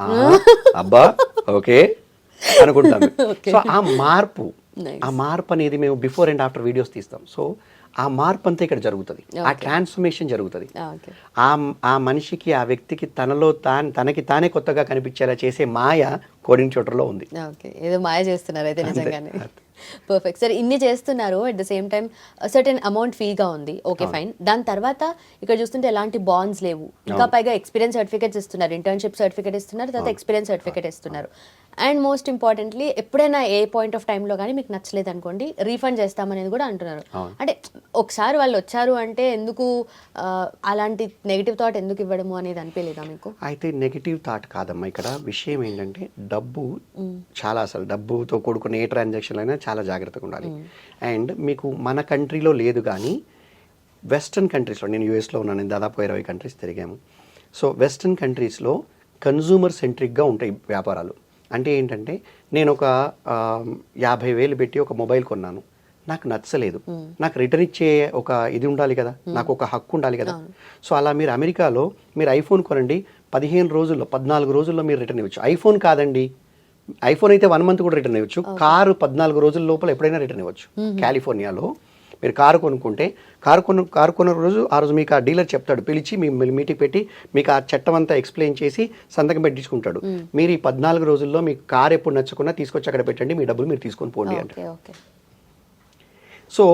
అబ్బా ఓకే అనుకుంటాం. సో ఆ మార్పు అనేది మేము బిఫోర్ అండ్ ఆఫ్టర్ వీడియోస్ తీస్తాం. సో ఆ మార్పు అంతా ఇక్కడ జరుగుతుంది, ఆ ట్రాన్స్ఫర్మేషన్ జరుగుతుంది. ఆ మనిషికి, ఆ వ్యక్తికి తనకి తానే కొత్తగా కనిపించేలా చేసే మాయ కోడింగ్ ట్యూటర్లో ఉంది. ఏదో మాయ చేస్తున్నారు అయితే నిజంగానే. పర్ఫెక్ట్ సార్, ఇన్ని చేస్తున్నారు, at the same time certain amount ఫీగా ఉంది, ఓకే ఫైన్. దాని తర్వాత ఇక్కడ చూస్తుంటే ఎలాంటి బాండ్స్ లేవు, ఇంకా పైగా ఎక్స్పీరియన్స్ సర్టిఫికేట్స్ ఇస్తున్నారు, ఇంటర్న్షిప్ సర్టిఫికేట్ ఇస్తున్నారు, తర్వాత ఎక్స్పీరియన్స్ సర్టిఫికేట్ ఇస్తున్నారు. అండ్ మోస్ట్ ఇంపార్టెంట్లీ ఎప్పుడైనా ఏ పాయింట్ ఆఫ్ టైంలో కానీ మీకు నచ్చలేదు అనుకోండి, రీఫండ్ చేస్తామనేది కూడా అంటున్నారు. అంటే ఒకసారి వాళ్ళు వచ్చారు అంటే ఎందుకు అలాంటి నెగిటివ్ థాట్ ఎందుకు ఇవ్వడము అనేది అనిపించలేదా మీకు? అయితే నెగిటివ్ థాట్ కాదమ్మా, ఇక్కడ విషయం ఏంటంటే డబ్బు చాలా, అసలు డబ్బుతో కూడుకున్న ఏ ట్రాన్సాక్షన్ అయినా చాలా జాగ్రత్తగా ఉండాలి. అండ్ మీకు మన కంట్రీలో లేదు కానీ వెస్ట్రన్ కంట్రీస్లో, నేను యూఎస్లో ఉన్నాను, నేను దాదాపు 20 కంట్రీస్ తిరిగాము. సో వెస్ట్రన్ కంట్రీస్లో కన్జ్యూమర్ సెంట్రిక్గా ఉంటాయి వ్యాపారాలు. అంటే ఏంటంటే, నేను ఒక 50,000 పెట్టి ఒక మొబైల్ కొన్నాను, నాకు నచ్చలేదు, నాకు రిటర్న్ ఇచ్చే ఒక ఇది ఉండాలి కదా, నాకు ఒక హక్కు ఉండాలి కదా. సో అలా మీరు అమెరికాలో మీరు ఐఫోన్ కొనండి, 15 రోజుల్లో 14 రోజుల్లో మీరు రిటర్న్ ఇవ్వచ్చు. ఐఫోన్ కాదండి, ఐఫోన్ అయితే 1 మంత్ కూడా రిటర్న్ ఇవ్వచ్చు, కారు 14 రోజుల లోపల ఎప్పుడైనా రిటర్న్ ఇవ్వచ్చు. కాలిఫోర్నియాలో మీరు కారు కొనుక్కుంటే కారు కొన్న రోజు ఆ రోజు మీకు ఆ డీలర్ చెప్తాడు, పిలిచి మీటింగ్ పెట్టి మీకు ఆ చట్టం అంతా ఎక్స్ప్లెయిన్ చేసి సంతకం పెట్టించుకుంటాడు. మీరు ఈ 14 రోజుల్లో మీకు కారు ఎప్పుడు నచ్చకున్నా తీసుకొచ్చి అక్కడ పెట్టండి, మీ డబ్బులు మీరు తీసుకొని పోండి అంటే. సో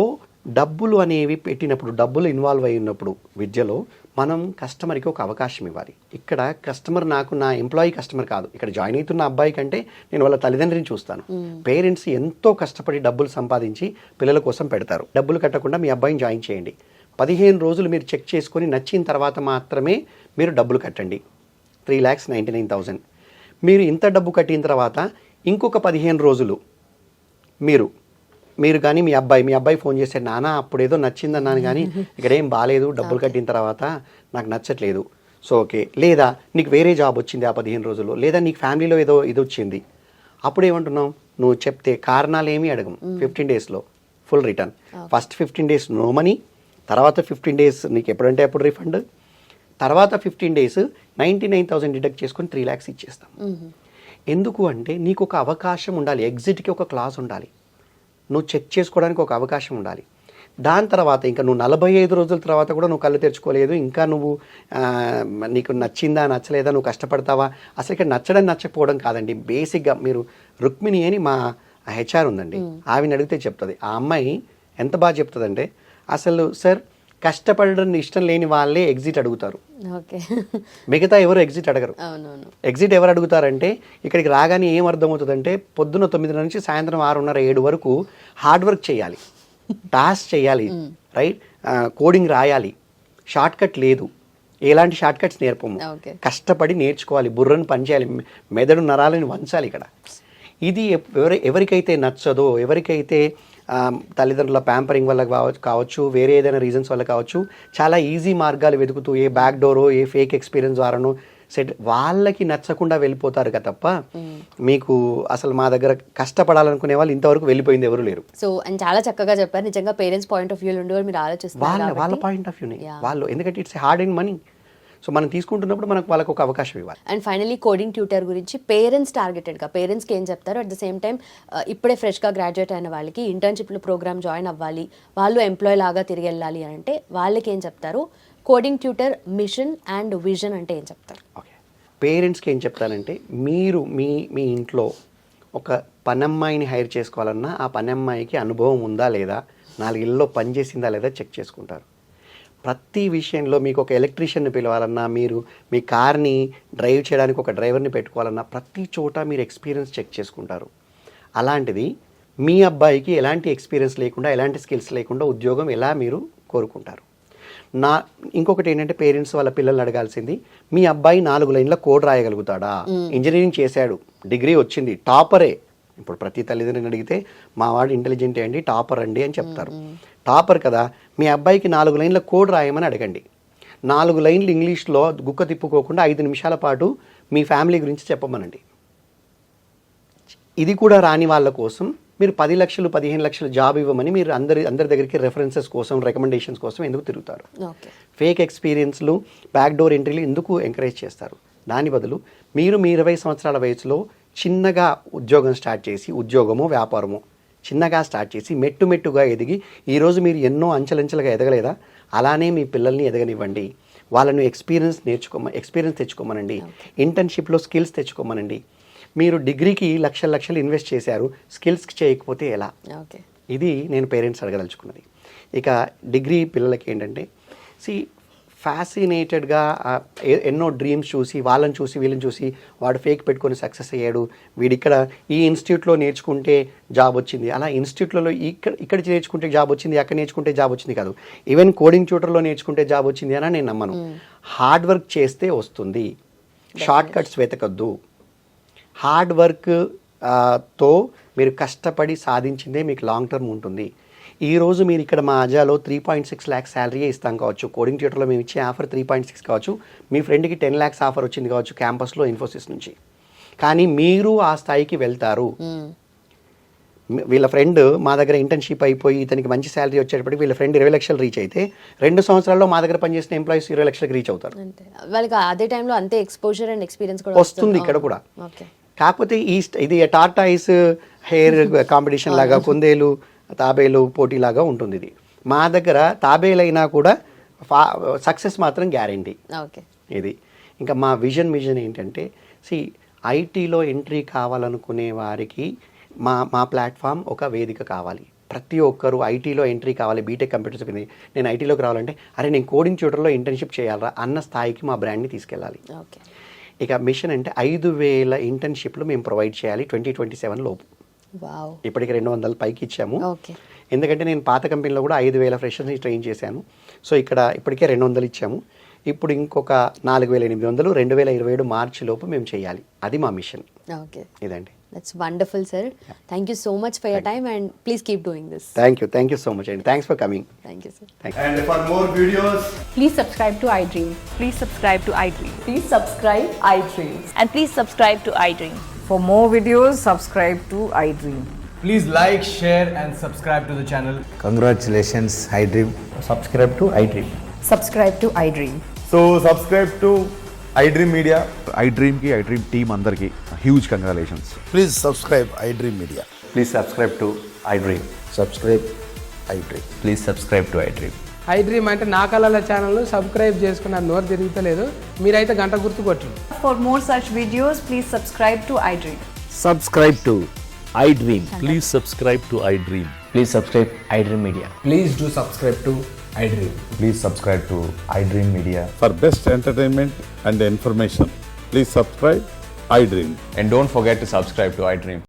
డబ్బులు అనేవి పెట్టినప్పుడు, డబ్బులు ఇన్వాల్వ్ అయి ఉన్నప్పుడు విద్యలో మనం కస్టమర్కి ఒక అవకాశం ఇవ్వాలి. ఇక్కడ కస్టమర్ నాకు నా ఎంప్లాయీ కస్టమర్ కాదు, ఇక్కడ జాయిన్ అవుతున్న అబ్బాయి కంటే నేను వాళ్ళ తల్లిదండ్రిని చూస్తాను. పేరెంట్స్ ఎంతో కష్టపడి డబ్బులు సంపాదించి పిల్లల కోసం పెడతారు. డబ్బులు కట్టకుండా మీ అబ్బాయిని జాయిన్ చేయండి, 15 రోజులు మీరు చెక్ చేసుకొని నచ్చిన తర్వాత మాత్రమే మీరు డబ్బులు కట్టండి. 3,99,000 మీరు ఇంత డబ్బు కట్టిన తర్వాత ఇంకొక 15 రోజులు మీరు కానీ మీ అబ్బాయి ఫోన్ చేశాడు, నాన్న అప్పుడేదో నచ్చిందన్నాను కానీ ఇక్కడ ఏం బాగాలేదు, డబ్బులు కట్టిన తర్వాత నాకు నచ్చట్లేదు. సో ఓకే, లేదా నీకు వేరే జాబ్ వచ్చింది ఆ 15 రోజుల్లో, లేదా నీకు ఫ్యామిలీలో ఏదో ఇది వచ్చింది, అప్పుడు ఏమంటున్నావు, నువ్వు చెప్తే కారణాలు ఏమీ అడగం. 15 డేస్లో full return. First 15 days no money, తర్వాత 15 డేస్ నీకు ఎప్పుడంటే అప్పుడు రిఫండ్, తర్వాత 15 డేస్ 99,000 డిడక్ట్ చేసుకొని 3 lakhs ఇచ్చేస్తాం. ఎందుకు అంటే నీకు ఒక అవకాశం ఉండాలి, ఎగ్జిట్కి ఒక క్లాస్ ఉండాలి, నువ్వు చెక్ చేసుకోవడానికి ఒక అవకాశం ఉండాలి. దాని తర్వాత ఇంకా నువ్వు 45 రోజుల తర్వాత కూడా నువ్వు కళ్ళు తెరుచుకోలేదు, ఇంకా నువ్వు నీకు నచ్చిందా నచ్చలేదా, నువ్వు కష్టపడతావా, అసలు ఇక్కడ నచ్చడం నచ్చకపోవడం కాదండి. బేసిక్గా మీరు రుక్మిణి అని మా హెచ్ఆర్ ఉందండి, ఆవిని అడిగితే చెప్తుంది. ఆ అమ్మాయి ఎంత బాగా చెప్తుందంటే, అసలు సార్ కష్టపడడం ఇష్టం లేని వాళ్ళే ఎగ్జిట్ అడుగుతారు, మిగతా ఎవరు ఎగ్జిట్ అడగరు. ఎగ్జిట్ ఎవరు అడుగుతారంటే, ఇక్కడికి రాగానే ఏం అర్థమవుతుందంటే, పొద్దున్న 9 నుంచి సాయంత్రం 6:30, 7 వరకు హార్డ్ వర్క్ చేయాలి, టాస్క్ చేయాలి, రైట్, కోడింగ్ రాయాలి, షార్ట్ కట్ లేదు, ఎలాంటి షార్ట్ కట్స్ నేర్పము, కష్టపడి నేర్చుకోవాలి, బుర్రను పనిచేయాలి, మెదడు నరాలని వంచాలి. ఇక్కడ ఇది ఎవరికైతే నచ్చదో, ఎవరికైతే తల్లిదండ్రుల ప్యాంపరింగ్ వల్ల కావచ్చు, వేరే ఏదైనా రీజన్స్ వల్ల కావచ్చు, చాలా ఈజీ మార్గాలు వెతుకుతూ ఏ బ్యాక్ డోరో ఏ ఫేక్ ఎక్స్పీరియన్స్ ద్వారానో వాళ్ళకి నచ్చకుండా వెళ్ళిపోతారు కదా తప్ప, మీకు అసలు మా దగ్గర కష్టపడాలనుకునే వాళ్ళు ఇంతవరకు వెళ్ళిపోయింది ఎవరు లేరు. సో అండ్ చాలా చక్కగా చెప్పారు. నిజంగా పేరెంట్స్ పాయింట్ ఆఫ్ వ్యూ నుండి మీరు ఆలోచిస్తారు, వాళ్ళ పాయింట్ ఆఫ్ వ్యూని వాళ్ళు, ఎందుకంటే it's hard and money. So మనం తీసుకుంటున్నప్పుడు మనకు వాళ్ళకు ఒక అవకాశం ఇవ్వాలి. అండ్ ఫైనలీ కోడింగ్ ట్యూటర్ గురించి పేరెంట్స్ టార్గెటెడ్గా పేరెంట్స్కి ఏం చెప్తారు? అట్ ద సేమ్ టైం ఇప్పుడే ఫ్రెష్గా గ్రాడ్యుయేట్ అయిన వాళ్ళకి ఇంటర్న్షిప్లో ప్రోగ్రామ్ జాయిన్ అవ్వాలి, వాళ్ళు ఎంప్లాయ్ లాగా తిరిగి వెళ్ళాలి అని అంటే వాళ్ళకి ఏం చెప్తారు? Coding tutor mission and vision అంటే ఏం చెప్తారు? ఓకే, పేరెంట్స్కి ఏం చెప్తానంటే మీరు మీ ఇంట్లో ఒక పనమ్మాయిని హైర్ చేసుకోవాలన్నా ఆ పనమ్మాయికి అనుభవం ఉందా లేదా, 4 ఇళ్ళలో పనిచేసిందా లేదా చెక్ చేసుకుంటారు. ప్రతి విషయంలో మీకు ఒక ఎలక్ట్రీషియన్ని పిలవాలన్నా, మీరు మీ కార్ని డ్రైవ్ చేయడానికి ఒక డ్రైవర్ని పెట్టుకోవాలన్నా ప్రతి చోట మీరు ఎక్స్పీరియన్స్ చెక్ చేసుకుంటారు. అలాంటిది మీ అబ్బాయికి ఎలాంటి ఎక్స్పీరియన్స్ లేకుండా, ఎలాంటి స్కిల్స్ లేకుండా ఉద్యోగం ఎలా మీరు కోరుకుంటారు? ఇంకొకటి ఏంటంటే పేరెంట్స్ వాళ్ళ పిల్లల్ని అడగాల్సింది, మీ అబ్బాయి 4 లైన్ల కోడ్ రాయగలుగుతాడా? ఇంజనీరింగ్ చేశాడు, డిగ్రీ వచ్చింది, టాపరే. ఇప్పుడు ప్రతి తల్లిదండ్రుని అడిగితే మా వాడు ఇంటెలిజెంట్ అండి, టాపర్ అండి అని చెప్తారు. టాపర్ కదా, మీ అబ్బాయికి 4 లైన్ల కోడ్ రాయమని అడగండి. 4 లైన్లు ఇంగ్లీష్లో గుక్క తిప్పుకోకుండా 5 నిమిషాల పాటు మీ ఫ్యామిలీ గురించి చెప్పమనండి. ఇది కూడా రాని వాళ్ళ కోసం మీరు 10 లక్షలు 15 లక్షలు జాబ్ ఇవ్వమని మీరు అందరి దగ్గరికి రెఫరెన్సెస్ కోసం, రికమెండేషన్స్ కోసం ఎందుకు తిరుగుతారు? ఫేక్ ఎక్స్పీరియన్స్లు, బ్యాక్ డోర్ ఎంట్రీలు ఎందుకు ఎంకరేజ్ చేస్తారు? దాని బదులు మీరు మీ 20 సంవత్సరాల వయసులో చిన్నగా ఉద్యోగం స్టార్ట్ చేసి, ఉద్యోగమో వ్యాపారమో చిన్నగా స్టార్ట్ చేసి మెట్టుగా ఎదిగి ఈరోజు మీరు ఎన్నో అంచెలంచెలుగా ఎదగలేదా? అలానే మీ పిల్లల్ని ఎదగనివ్వండి. వాళ్ళను ఎక్స్పీరియన్స్ తెచ్చుకోమనండి. ఇంటర్న్షిప్లో స్కిల్స్ తెచ్చుకోమనండి. మీరు డిగ్రీకి లక్షలు ఇన్వెస్ట్ చేశారు, స్కిల్స్కి చేయకపోతే ఎలా? ఇది నేను పేరెంట్స్ అడగదలుచుకున్నది. ఇక డిగ్రీ పిల్లలకి ఏంటంటే, ఫ్యాసినేటెడ్గా ఎన్నో డ్రీమ్స్ చూసి, వాళ్ళని చూసి వీళ్ళని చూసి వాడు ఫేక్ పెట్టుకొని సక్సెస్ అయ్యాడు, వీడిక్కడ ఈ ఇన్స్టిట్యూట్లో నేర్చుకుంటే జాబ్ వచ్చింది, అలా ఇన్స్టిట్యూట్లలో ఇక్కడ నేర్చుకుంటే జాబ్ వచ్చింది, అక్కడ నేర్చుకుంటే జాబ్ వచ్చింది కాదు. ఈవెన్ కోడింగ్ ట్యూటర్లో నేర్చుకుంటే జాబ్ వచ్చింది అని నేను నమ్మను. హార్డ్ వర్క్ చేస్తే వస్తుంది, షార్ట్ కట్స్ వెతకద్దు. హార్డ్ వర్క్ తో మీరు కష్టపడి సాధించిందే మీకు లాంగ్ టర్మ్ ఉంటుంది. ఈరోజు మీరు ఇక్కడ మా అజాలో 3.6 lakhs శాలరీయే ఇస్తాం కావచ్చు, కోడింగ్ ట్యూటర్లో మేము ఇచ్చే ఆఫర్ 3.6 కావచ్చు, మీ ఫ్రెండ్కి 10 lakhs ఆఫర్ వచ్చింది కావచ్చు క్యాంపస్లో ఇన్ఫోసిస్ నుంచి. కానీ మీరు ఆ స్థాయికి వెళ్తారు. వీళ్ళ ఫ్రెండ్ మా దగ్గర ఇంటర్న్షిప్ అయిపోయి ఇతనికి మంచి శాలరీ వచ్చేటప్పటికి వీళ్ళ ఫ్రెండ్ 20 లక్షలు రీచ్ అయితే 2 సంవత్సరాల్లో మా దగ్గర పనిచేసిన ఎంప్లాయీస్ 20 లక్షలకు రీచ్ అవుతారు. వాళ్ళకి అదే టైంలో అంతే ఎక్స్పోజర్ అండ్ ఎక్స్పీరియన్స్ కూడా వస్తుంది ఇక్కడ కూడా. కాకపోతే ఇది టార్టాయిస్ హెయిర్ కాంపిటీషన్ లాగా, కుందేలు తాబేలు పోటీలాగా ఉంటుంది. ఇది మా దగ్గర తాబేలైనా కూడా సక్సెస్ మాత్రం గ్యారంటీ. ఇది ఇంకా మా విజన్ ఏంటంటే, ఐటీలో ఎంట్రీ కావాలనుకునే వారికి మా ప్లాట్ఫామ్ ఒక వేదిక కావాలి. ప్రతి ఒక్కరు ఐటీలో ఎంట్రీ కావాలి, బీటెక్ కంప్యూటర్స్ చెప్పింది నేను ఐటీలోకి రావాలంటే అరే నేను కోడింగ్ ట్యూటర్లో ఇంటర్న్షిప్ చేయాలరా అన్న స్థాయికి మా బ్రాండ్ని తీసుకెళ్ళాలి. ఇక మిషన్ అంటే 5,000 ఇంటర్న్షిప్లు మేము ప్రొవైడ్ చేయాలి 2027 లోపు. ఇప్పటికి 200 పైకి ఇచ్చాము. ఎందుకంటే నేను పాత కంపెనీలో కూడా 5,000 ఫ్రెషర్స్ని ట్రైన్ చేశాను. సో ఇక్కడ ఇప్పటికే 200 ఇచ్చాము. ఇప్పుడు ఇంకొక 4,800 2027 మార్చి లోపు మేము చేయాలి. అది మా మిషన్. ఇదండి. That's wonderful, sir. Thank you so much for your time and please keep doing this. Thank you so much and thanks for coming. Thank you, sir. And for more videos, please subscribe to iDream. Please subscribe to iDream. Please subscribe iDream. And please subscribe to iDream. For more videos, subscribe to iDream. please like, share and subscribe to the channel. Congratulations, iDream. Subscribe to iDream. Subscribe to iDream. So subscribe to iDream Media. iDream ki iDream team andarki huge congratulations. Please subscribe iDream Media. Please subscribe to iDream. Subscribe iDream. Please subscribe to iDream. iDream అంటే నా కళల ఛానల్ సబ్స్క్రైబ్ చేసుకున్న నోరు తిరుగుతలేదు, మీరైతే గంట గుర్తు కొట్టండి. For more such videos, please subscribe to iDream. Subscribe to iDream. Please subscribe to iDream. Please subscribe iDream Media. Please do subscribe to iDream. Please subscribe to iDream Media. For best entertainment and information, please subscribe iDream. And don't forget to subscribe to iDream.